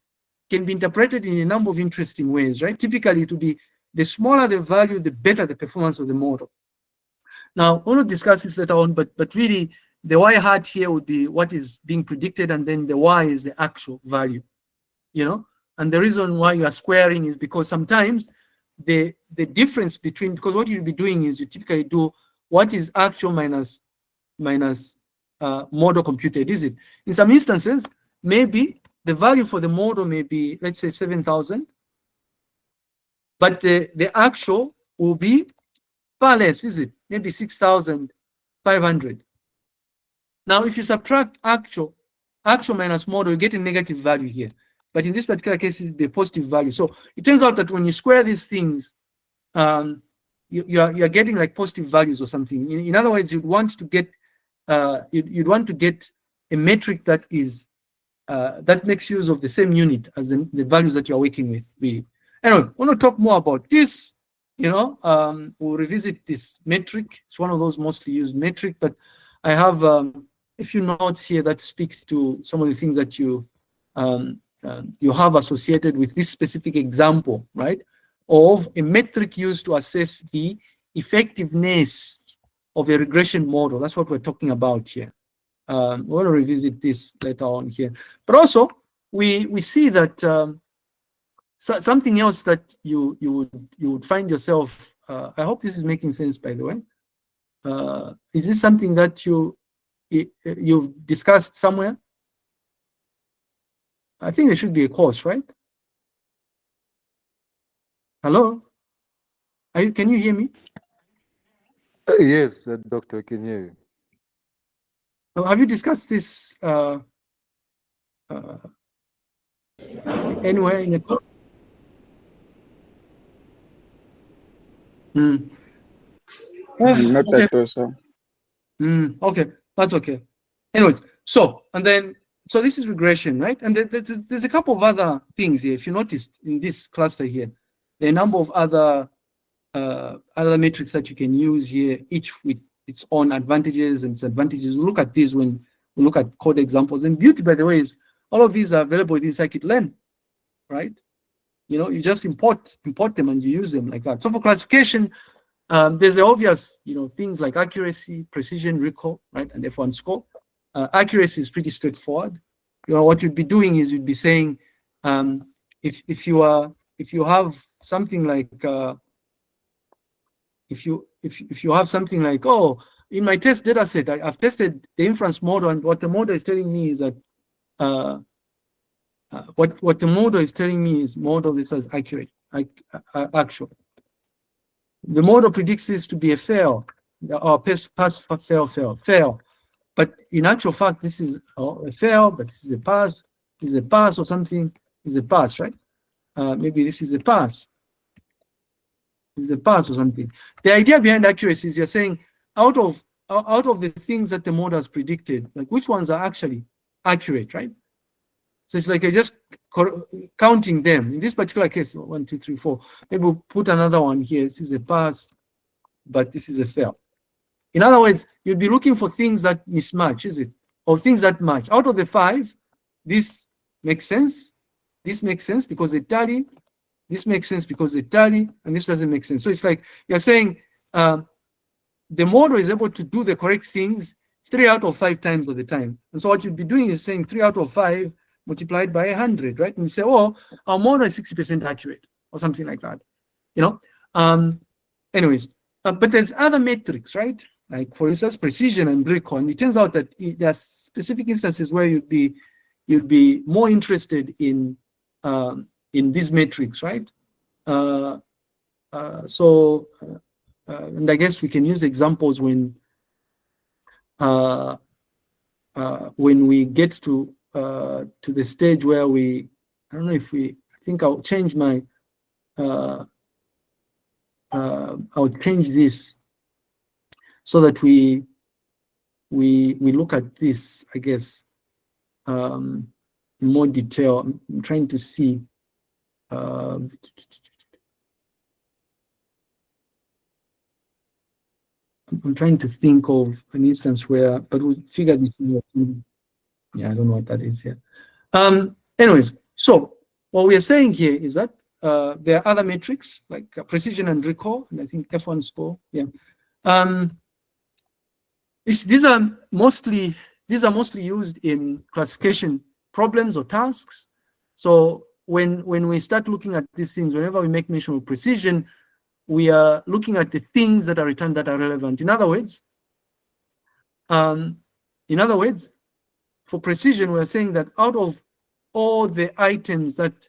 can be interpreted in a number of interesting ways, right? Typically, it would be the smaller the value, the better the performance of the model. Now, I want to discuss this later on, but really the y hat here would be what is being predicted, and then the y is the actual value, you know? And the reason why you are squaring is because sometimes the difference between, because what you'll be doing is you typically do what is actual minus model computed, is it? In some instances, maybe the value for the model may be, let's say 7,000, but the actual will be far less, is it? Maybe 6,500. Now, if you subtract actual minus model, you get a negative value here. But in this particular case, it's the positive value. So it turns out that when you square these things, you're getting like positive values or something. In other words, you'd want to get a metric that is that makes use of the same unit as the values that you're working with. Really. Anyway, I want to talk more about this. You know, we'll revisit this metric. It's one of those mostly used metric, but I have a few notes here that speak to some of the things that you have associated with this specific example, right? Of a metric used to assess the effectiveness of a regression model. That's what we're talking about here. We're going to revisit this later on here. But also, we see that something else that you would find yourself, I hope this is making sense, by the way. Is this something that you've discussed somewhere? I think there should be a course, right? Hello? Can you hear me? Yes, doctor, I can hear you. Have you discussed this anywhere in the course? Not Okay. at all, sir. Okay, that's okay. Anyways, so this is regression, right? And there's a couple of other things here. If you noticed in this cluster here, there are a number of other metrics that you can use here, each with its own advantages and disadvantages. We'll look at these when we look at code examples. And beauty, by the way, is all of these are available within scikit-learn, right? You know, you just import them and you use them like that. So for classification, there's the obvious, you know, things like accuracy, precision, recall, right, and F1 score. Accuracy is pretty straightforward. You know, what you'd be doing is you'd be saying, if you have something like if you have something like, oh, in my test data set, I've tested the inference model, and what the model is telling me is that what the model is telling me is model that says accurate, actual. The model predicts this to be a fail, or pass, fail. But in actual fact, this is a fail, but this is a pass. This is a pass or something. This is a pass, right? Maybe this is a pass. This is a pass or something. The idea behind accuracy is you're saying out of the things that the model has predicted, like which ones are actually accurate, right? So it's like you're just counting them. In this particular case, 1, 2, 3, 4. Maybe we'll put another one here. This is a pass, but this is a fail. In other words, you'd be looking for things that mismatch, is it? Or things that match. Out of the 5, this makes sense. This makes sense because they tally. This makes sense because they tally, and this doesn't make sense. So it's like you're saying the model is able to do the correct things 3 out of 5 times of the time. And so what you'd be doing is saying 3 out of 5 multiplied by 100, right? And you say, oh, our model is 60% accurate or something like that, you know? Anyways, but there's other metrics, right? Like for instance, precision and recall. And it turns out that there are specific instances where you'd be more interested in these metrics, right? And I guess we can use examples when we get to the stage where I don't know if I think I'll change my, I'll change this so that we look at this, I guess, in more detail. I'm trying to see. I'm trying to think of an instance where, but we'll figure this out. Yeah, I don't know what that is here. Anyways, so what we are saying here is that there are other metrics like precision and recall, and I think F1 score. Yeah, these are mostly used in classification problems or tasks. So when we start looking at these things, whenever we make mention of precision, we are looking at the things that are returned that are relevant. In other words, for precision, we're saying that out of all the items that,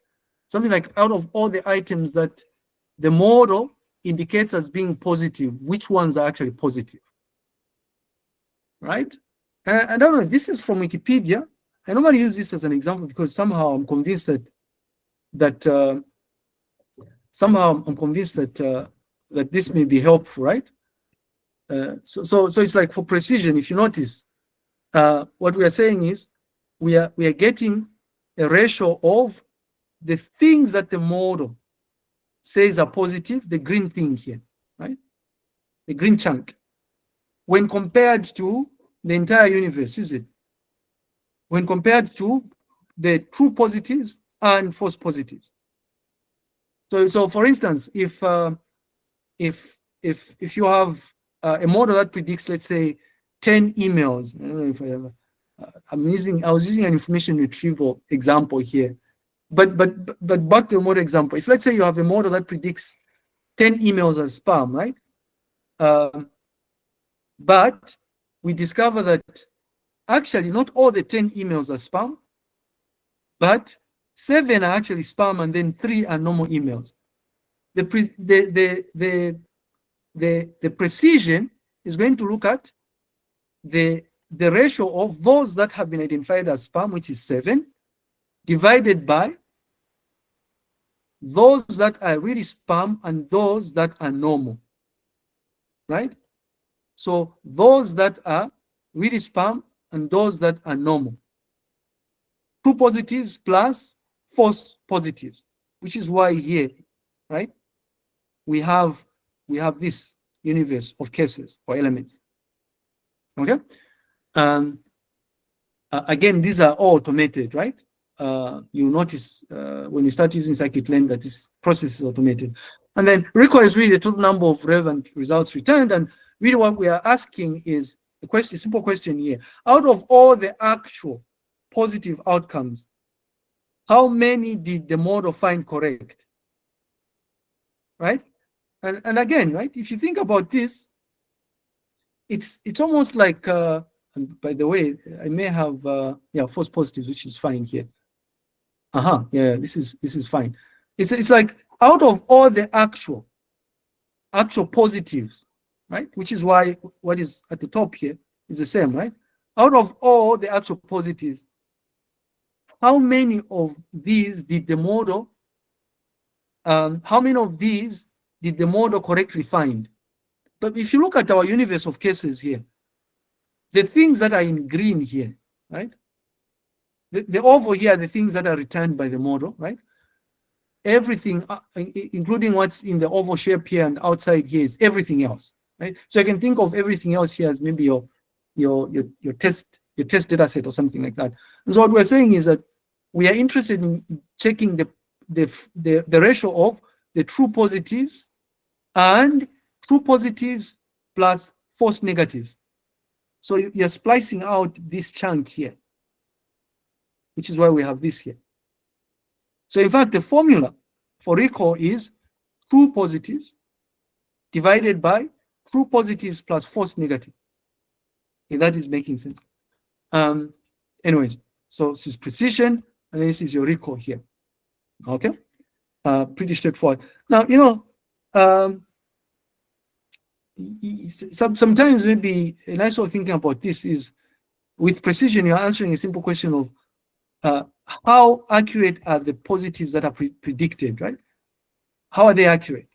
out of all the items that the model indicates as being positive, which ones are actually positive, right? I don't know, this is from Wikipedia. I normally use this as an example because somehow I'm convinced that this may be helpful, right? So it's like for precision, if you notice, what we are saying is we are getting a ratio of the things that the model says are positive, the green thing here, right? The green chunk, when compared to the entire universe, is it? When compared to the true positives and false positives. So for instance, if you have a model that predicts, let's say, 10 emails, I don't know if I have, I was using an information retrieval example here, but back to the model example. If let's say you have a model that predicts 10 emails as spam, right? But we discover that actually not all the 10 emails are spam, but 7 are actually spam and then 3 are normal emails. The precision is going to look at the ratio of those that have been identified as spam, which is 7, divided by those that are really spam and those that are normal, right? So those that are really spam and those that are normal. True positives plus false positives, which is why here, right, we have this universe of cases or elements. Okay. Again, these are all automated, right? You notice when you start using scikit-learn that this process is automated. And then recall is really the total number of relevant results returned. And really what we are asking is a simple question here. Out of all the actual positive outcomes, how many did the model find correct? Right? And again, right, if you think about this, it's almost like, and by the way, I may have false positives, which is fine here. Yeah, this is fine. It's like out of all the actual positives, right? Which is why what is at the top here is the same, right? out of all the actual positives, how many of these did the model, how many of these did the model correctly find? But if you look at our universe of cases here, the things that are in green here, right? The oval here are the things that are returned by the model, right? Everything, including what's in the oval shape here and outside here, is everything else, right? So I can think of everything else here as maybe your test data set or something like that. And so what we're saying is that we are interested in checking the ratio of the true positives and true positives plus false negatives. So you're splicing out this chunk here, which is why we have this here. So in fact, the formula for recall is true positives divided by true positives plus false negative. If that is making sense. Anyways, so this is precision, and this is your recall here. Okay, pretty straightforward. Now, you know, sometimes maybe a nice way of thinking about this is with precision, you're answering a simple question of how accurate are the positives that are predicted, right? How are they accurate?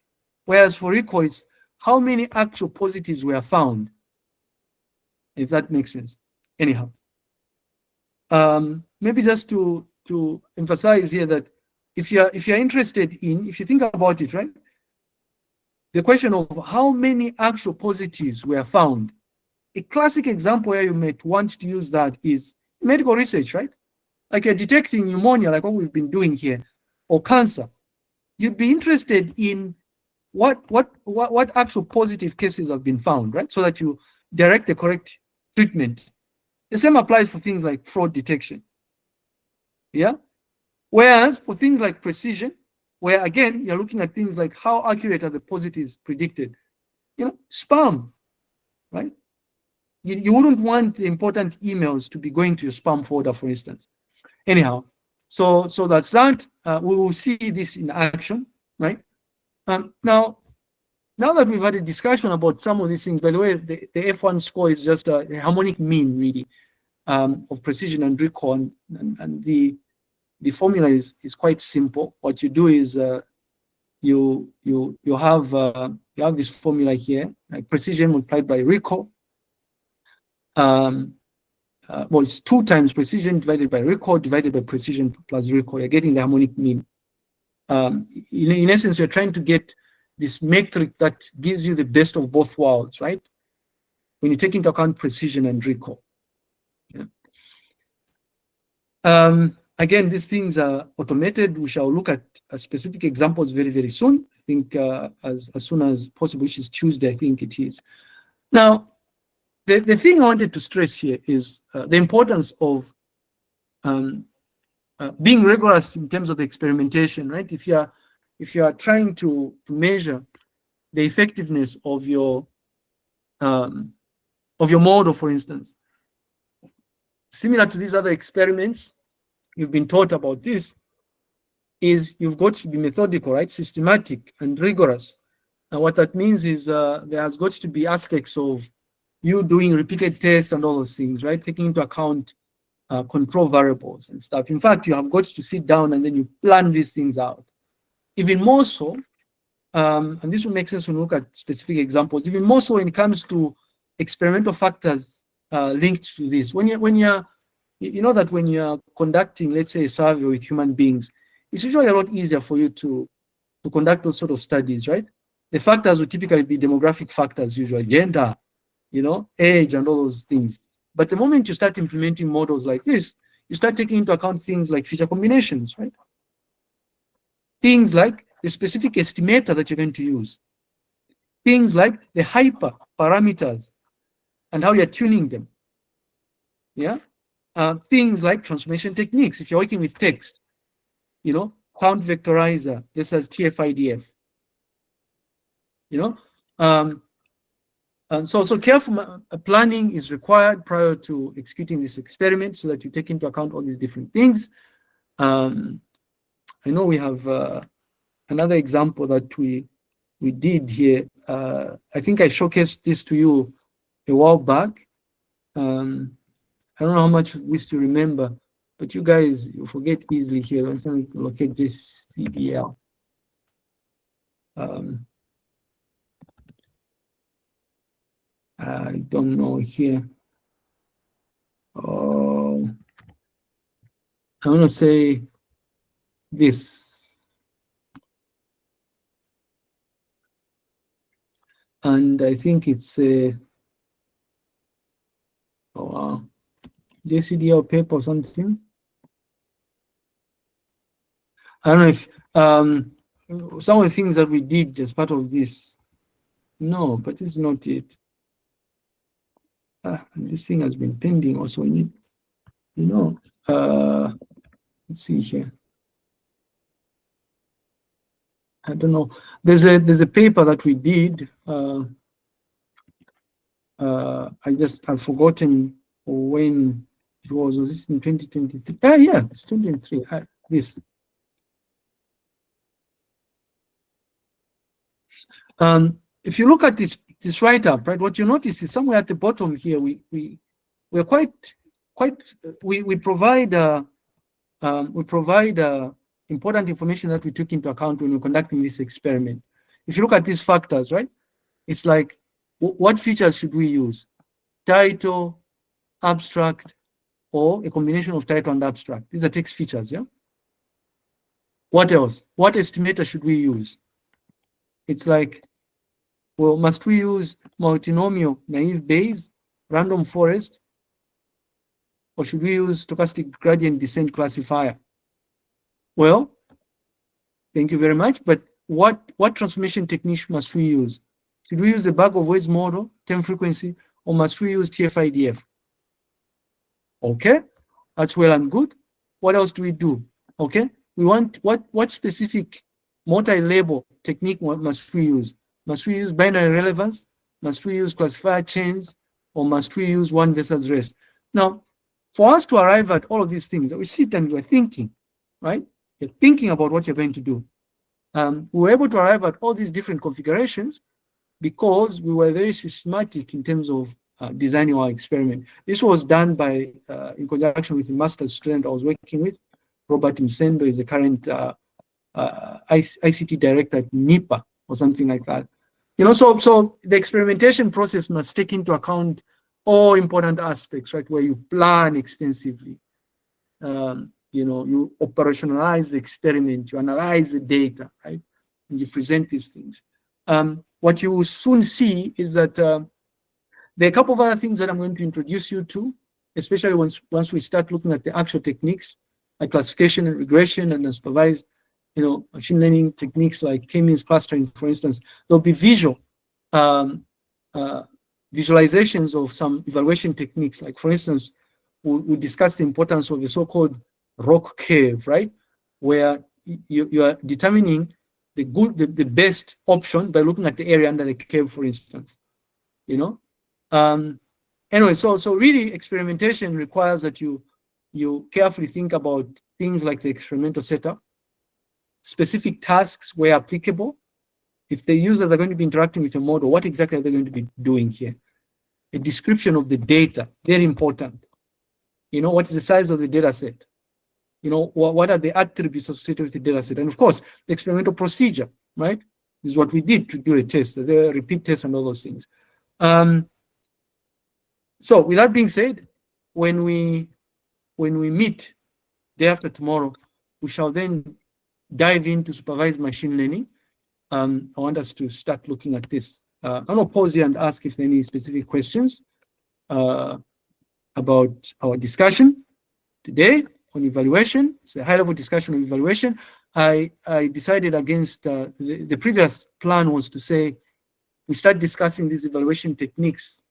Whereas for recall, it's how many actual positives were found, if that makes sense. Anyhow, maybe just to emphasize here that if you're interested in, if you think about it, right, the question of how many actual positives were found, a classic example where you might want to use that is medical research, right? Like you're detecting pneumonia, like what we've been doing here, or cancer. You'd be interested in what actual positive cases have been found, right? So that you direct the correct treatment. The same applies for things like fraud detection. Yeah. Whereas for things like precision, where again you're looking at things like how accurate are the positives predicted. You know, spam, right? You wouldn't want the important emails to be going to your spam folder, for instance. Anyhow, so that's that. We will see this in action, right? Now that we've had a discussion about some of these things, by the way, the F1 score is just a harmonic mean, really, of precision and recall, and the formula is quite simple. What you do is you have this formula here, like precision multiplied by recall. Well, it's 2 times precision divided by recall divided by precision plus recall. You're getting the harmonic mean. In essence, you're trying to get this metric that gives you the best of both worlds, right? When you take into account precision and recall. Yeah. Again, these things are automated. We shall look at specific examples very, very soon. I think as soon as possible, which is Tuesday, I think it is. Now, the thing I wanted to stress here is the importance of being rigorous in terms of the experimentation, right? If you are trying to measure the effectiveness of your model, for instance, similar to these other experiments, you've been taught about this, is you've got to be methodical, right? Systematic and rigorous. And what that means is there has got to be aspects of you doing repeated tests and all those things, right? Taking into account control variables and stuff. In fact, you have got to sit down and then you plan these things out. Even more so, and this will make sense when we look at specific examples, even more so when it comes to experimental factors linked to this. You know that when you're conducting, let's say, a survey with human beings, it's usually a lot easier for you to conduct those sort of studies, right? The factors would typically be demographic factors, usually gender, you know, age and all those things. But the moment you start implementing models like this, you start taking into account things like feature combinations, right? Things like the specific estimator that you're going to use. Things like the hyper parameters and how you're tuning them. Yeah. Things like transformation techniques. If you're working with text, you know, count vectorizer, this as TF-IDF. You know, and so careful planning is required prior to executing this experiment so that you take into account all these different things. I know we have another example that we did here. I think I showcased this to you a while back. I don't know how much we used to remember, but you guys, you forget easily here. Let's locate this CDL. I don't know here. Oh, I want to say this. And I think it's a JCDL paper or something. I don't know if some of the things that we did as part of this. No, but this is not it. This thing has been pending also. We need, let's see here. I don't know. There's a paper that we did. I've forgotten when it was. Was this in 2023? Yeah, it's 2023. This. If you look at this write-up, right, what you notice is somewhere at the bottom here, we're we provide important information that we took into account when we're conducting this experiment. If you look at these factors, right, it's like, what features should we use? Title, abstract, or a combination of title and abstract. These are text features, yeah? What else? What estimator should we use? It's like, well, must we use multinomial naive Bayes, random forest, or should we use stochastic gradient descent classifier? Well, thank you very much, but what transformation technique must we use? Should we use a bag of words model, term frequency, or must we use TF-IDF? Okay, that's well and good. What else do we do? Okay, we want what specific multi-label technique must we use? Must we use binary relevance? Must we use classifier chains? Or must we use one versus rest? Now, for us to arrive at all of these things, we sit and we're thinking, right? You're thinking about what you're going to do. We were able to arrive at all these different configurations because we were very systematic in terms of designing our experiment. This was done by, in conjunction with the master's student I was working with. Robert Msendo is the current ICT director at NIPA or something like that. So the experimentation process must take into account all important aspects, right? Where you plan extensively, you operationalize the experiment, you analyze the data, right? And you present these things. What you will soon see is that there are a couple of other things that I'm going to introduce you to, especially once we start looking at the actual techniques like classification and regression and unsupervised, machine learning techniques like k-means clustering, for instance. There'll be visual visualizations of some evaluation techniques. Like, for instance, we discussed the importance of a so-called rock curve, right? Where you are determining the best option by looking at the area under the curve, for instance. Anyway, so really experimentation requires that you carefully think about things like the experimental setup, specific tasks where applicable. If the users are going to be interacting with a model, what exactly are they going to be doing here? A description of the data, very important. What is the size of the data set? What are the attributes associated with the data set? And of course, the experimental procedure, right? This is what we did to do a test, the repeat test and all those things. So with that being said, when we meet day after tomorrow, we shall then dive into supervised machine learning. I want us to start looking at this. I'm going to pause here and ask if there are any specific questions about our discussion today on evaluation. It's a high-level discussion of evaluation. I decided against the previous plan was to say we start discussing these evaluation techniques.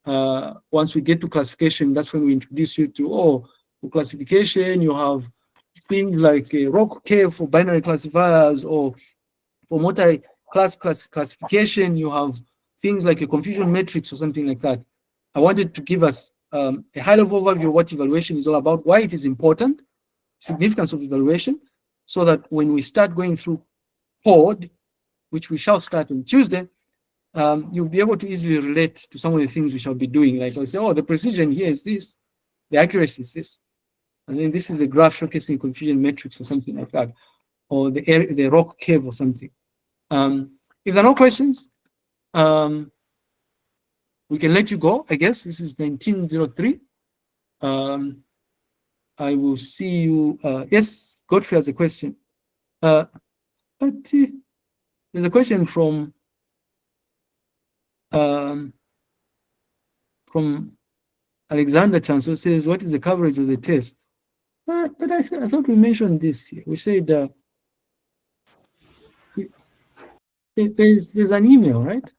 Once we get to classification, that's when we introduce you to, for classification, you have things like a rock curve for binary classifiers, or for multi-class classification, you have things like a confusion matrix or something like that. I wanted to give us a high-level overview of what evaluation is all about, why it is important, significance of evaluation, so that when we start going through code, which we shall start on Tuesday, you'll be able to easily relate to some of the things we shall be doing. Like I say, the precision here is this, the accuracy is this. And then this is a graph showcasing confusion matrix or something like that, or the rock cave or something. If there are no questions, we can let you go, I guess. This is 1903. I will see you. Yes, Godfrey has a question. But there's a question from Alexander Chance, who says, what is the coverage of the test? But I thought we mentioned this here. We said there's an email, right?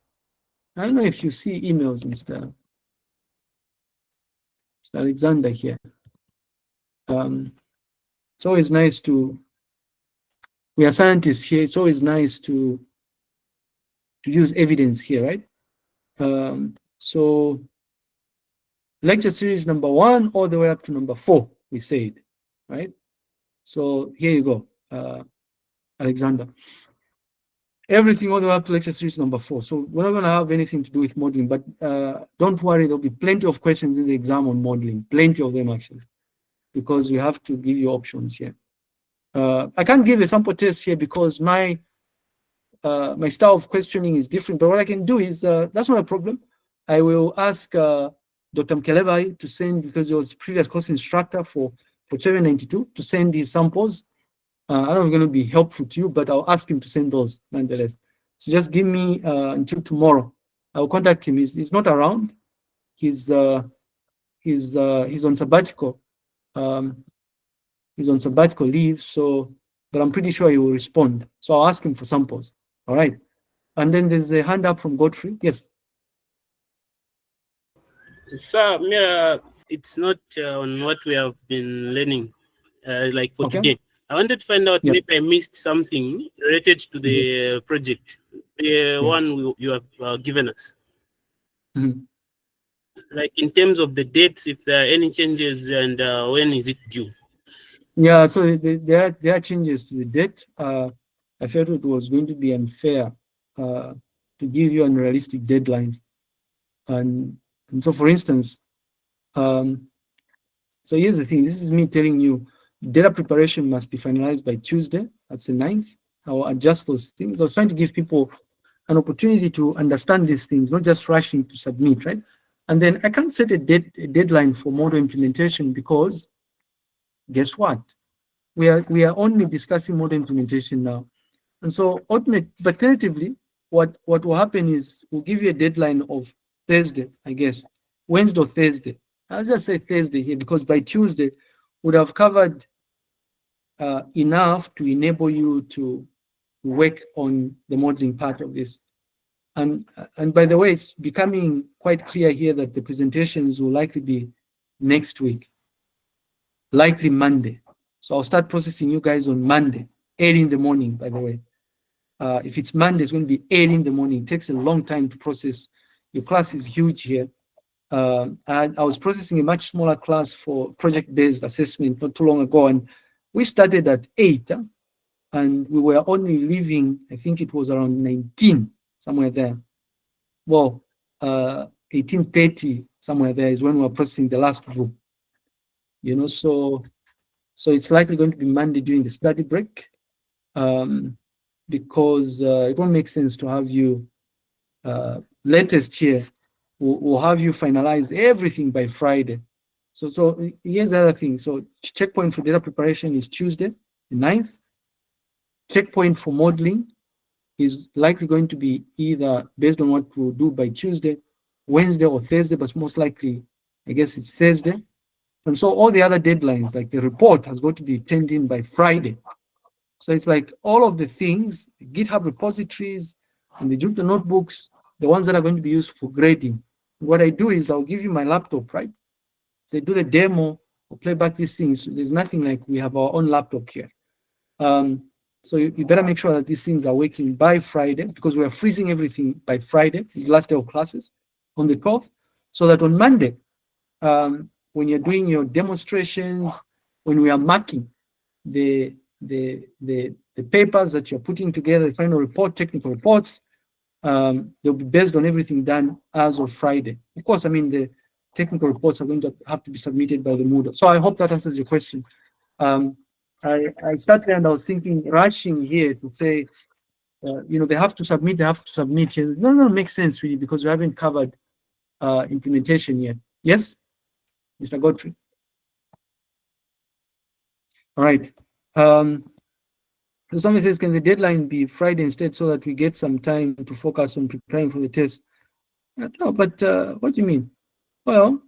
I don't know if you see emails, Mr. Alexander here. It's always nice we are scientists here. It's always nice to use evidence here, right? So lecture series number 1 all the way up to number 4, we said, right? So here you go, Alexander. Everything all the way up to lecture series number 4. So we're not going to have anything to do with modeling, but don't worry, there'll be plenty of questions in the exam on modeling, plenty of them actually, because we have to give you options here. I can't give a sample test here because my style of questioning is different, but what I can do is, that's not a problem. I will ask Dr. Mkelebai to send, because he was previous course instructor for 792, to send his samples. I don't know if it's going to be helpful to you, but I'll ask him to send those nonetheless. So just give me until tomorrow. I'll contact him. He's not around. He's on sabbatical. He's on sabbatical leave. So, but I'm pretty sure he will respond. So I'll ask him for samples. All right. And then there's a hand up from Godfrey. Yes. Sir, it's not on what we have been learning, like for today. I wanted to find out maybe I missed something related to the project, the one you have given us. Like in terms of the dates, if there are any changes, and when is it due? Yeah, so there are changes to the date. I felt it was going to be unfair to give you unrealistic deadlines. And so, for instance, so here's the thing. This is me telling you, data preparation must be finalized by Tuesday. That's the 9th. I'll adjust those things. I was trying to give people an opportunity to understand these things, not just rushing to submit, right? And then I can't set a deadline for model implementation because guess what? We are only discussing model implementation now. And so tentatively, what will happen is we'll give you a deadline of Thursday, I guess, Wednesday or Thursday. I'll just say Thursday here because by Tuesday, would have covered enough to enable you to work on the modeling part of this. And by the way, it's becoming quite clear here that the presentations will likely be next week, likely Monday. So I'll start processing you guys on Monday, 8 in the morning, by the way. If it's Monday, it's going to be 8 in the morning. It takes a long time to process. Your class is huge here. And I was processing a much smaller class for project-based assessment not too long ago, and we started at 8, and we were only leaving, I think it was around 19, somewhere there. Well, 18:30, somewhere there is when we were processing the last group. You know, so it's likely going to be Monday during the study break, because it won't make sense to have you latest here. We'll have you finalize everything by Friday. So here's the other thing. So checkpoint for data preparation is Tuesday, the 9th. Checkpoint for modeling is likely going to be either based on what we'll do by Tuesday, Wednesday, or Thursday, but most likely, I guess it's Thursday. And so all the other deadlines, like the report, has got to be turned in by Friday. So it's like all of the things, GitHub repositories and the Jupyter notebooks, the ones that are going to be used for grading. What I do is I'll give you my laptop, right? So do the demo or play back these things. So there's nothing like we have our own laptop here. So you better make sure that these things are working by Friday, because we are freezing everything by Friday, this last day of classes on the 12th, so that on Monday, when you're doing your demonstrations, when we are marking the papers that you're putting together, the final report, technical reports, they'll be based on everything done as of Friday. Of course, I mean, technical reports are going to have to be submitted by the Moodle. So I hope that answers your question. I started and I was thinking, rushing here to say, they have to submit. No, makes sense really, because we haven't covered implementation yet. Yes, Mr. Godfrey. All right. So somebody says, can the deadline be Friday instead so that we get some time to focus on preparing for the test? No, but what do you mean? Well,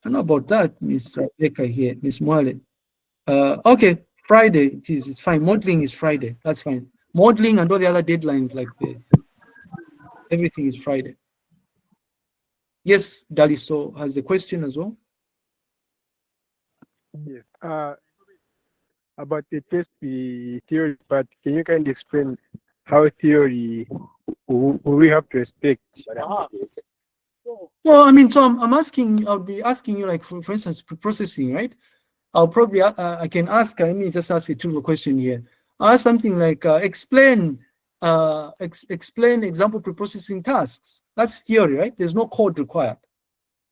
I know about that, Miss Rebecca here, Miss Mwale. Okay, Friday it is. It's fine. Modeling is Friday. That's fine. Modeling and all the other deadlines like everything is Friday. Yes, Daliso has a question as well. Yes. About the test, the theory part, can you kindly explain how theory we have to expect? Well, I mean, so I'll be asking you, like, for instance, preprocessing, right? I'll probably, I can ask, let me just ask a trivial question here. I'll ask something like, explain example preprocessing tasks. That's theory, right? There's no code required.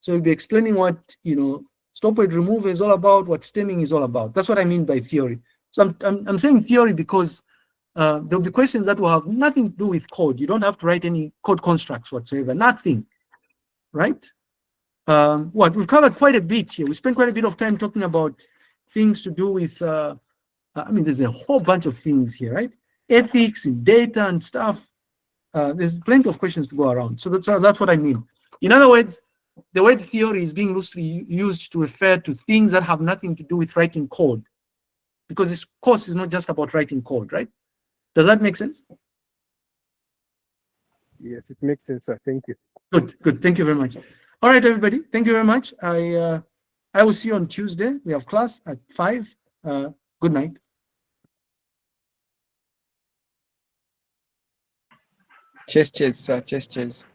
So you'll be explaining what, stop weight removal is all about, what stemming is all about. That's what I mean by theory. So I'm saying theory because there'll be questions that will have nothing to do with code. You don't have to write any code constructs whatsoever, nothing, right? We've covered quite a bit here. We spent quite a bit of time talking about things to do with, there's a whole bunch of things here, right? Ethics and data and stuff. There's plenty of questions to go around. So that's what I mean. In other words, the word theory is being loosely used to refer to things that have nothing to do with writing code, because this course is not just about writing code, right? Does that make sense? Yes, it makes sense, sir. Thank you. Good. Thank you very much. All right, everybody. Thank you very much. I will see you on Tuesday. We have class at 5. Good night. Cheers, sir. Cheers.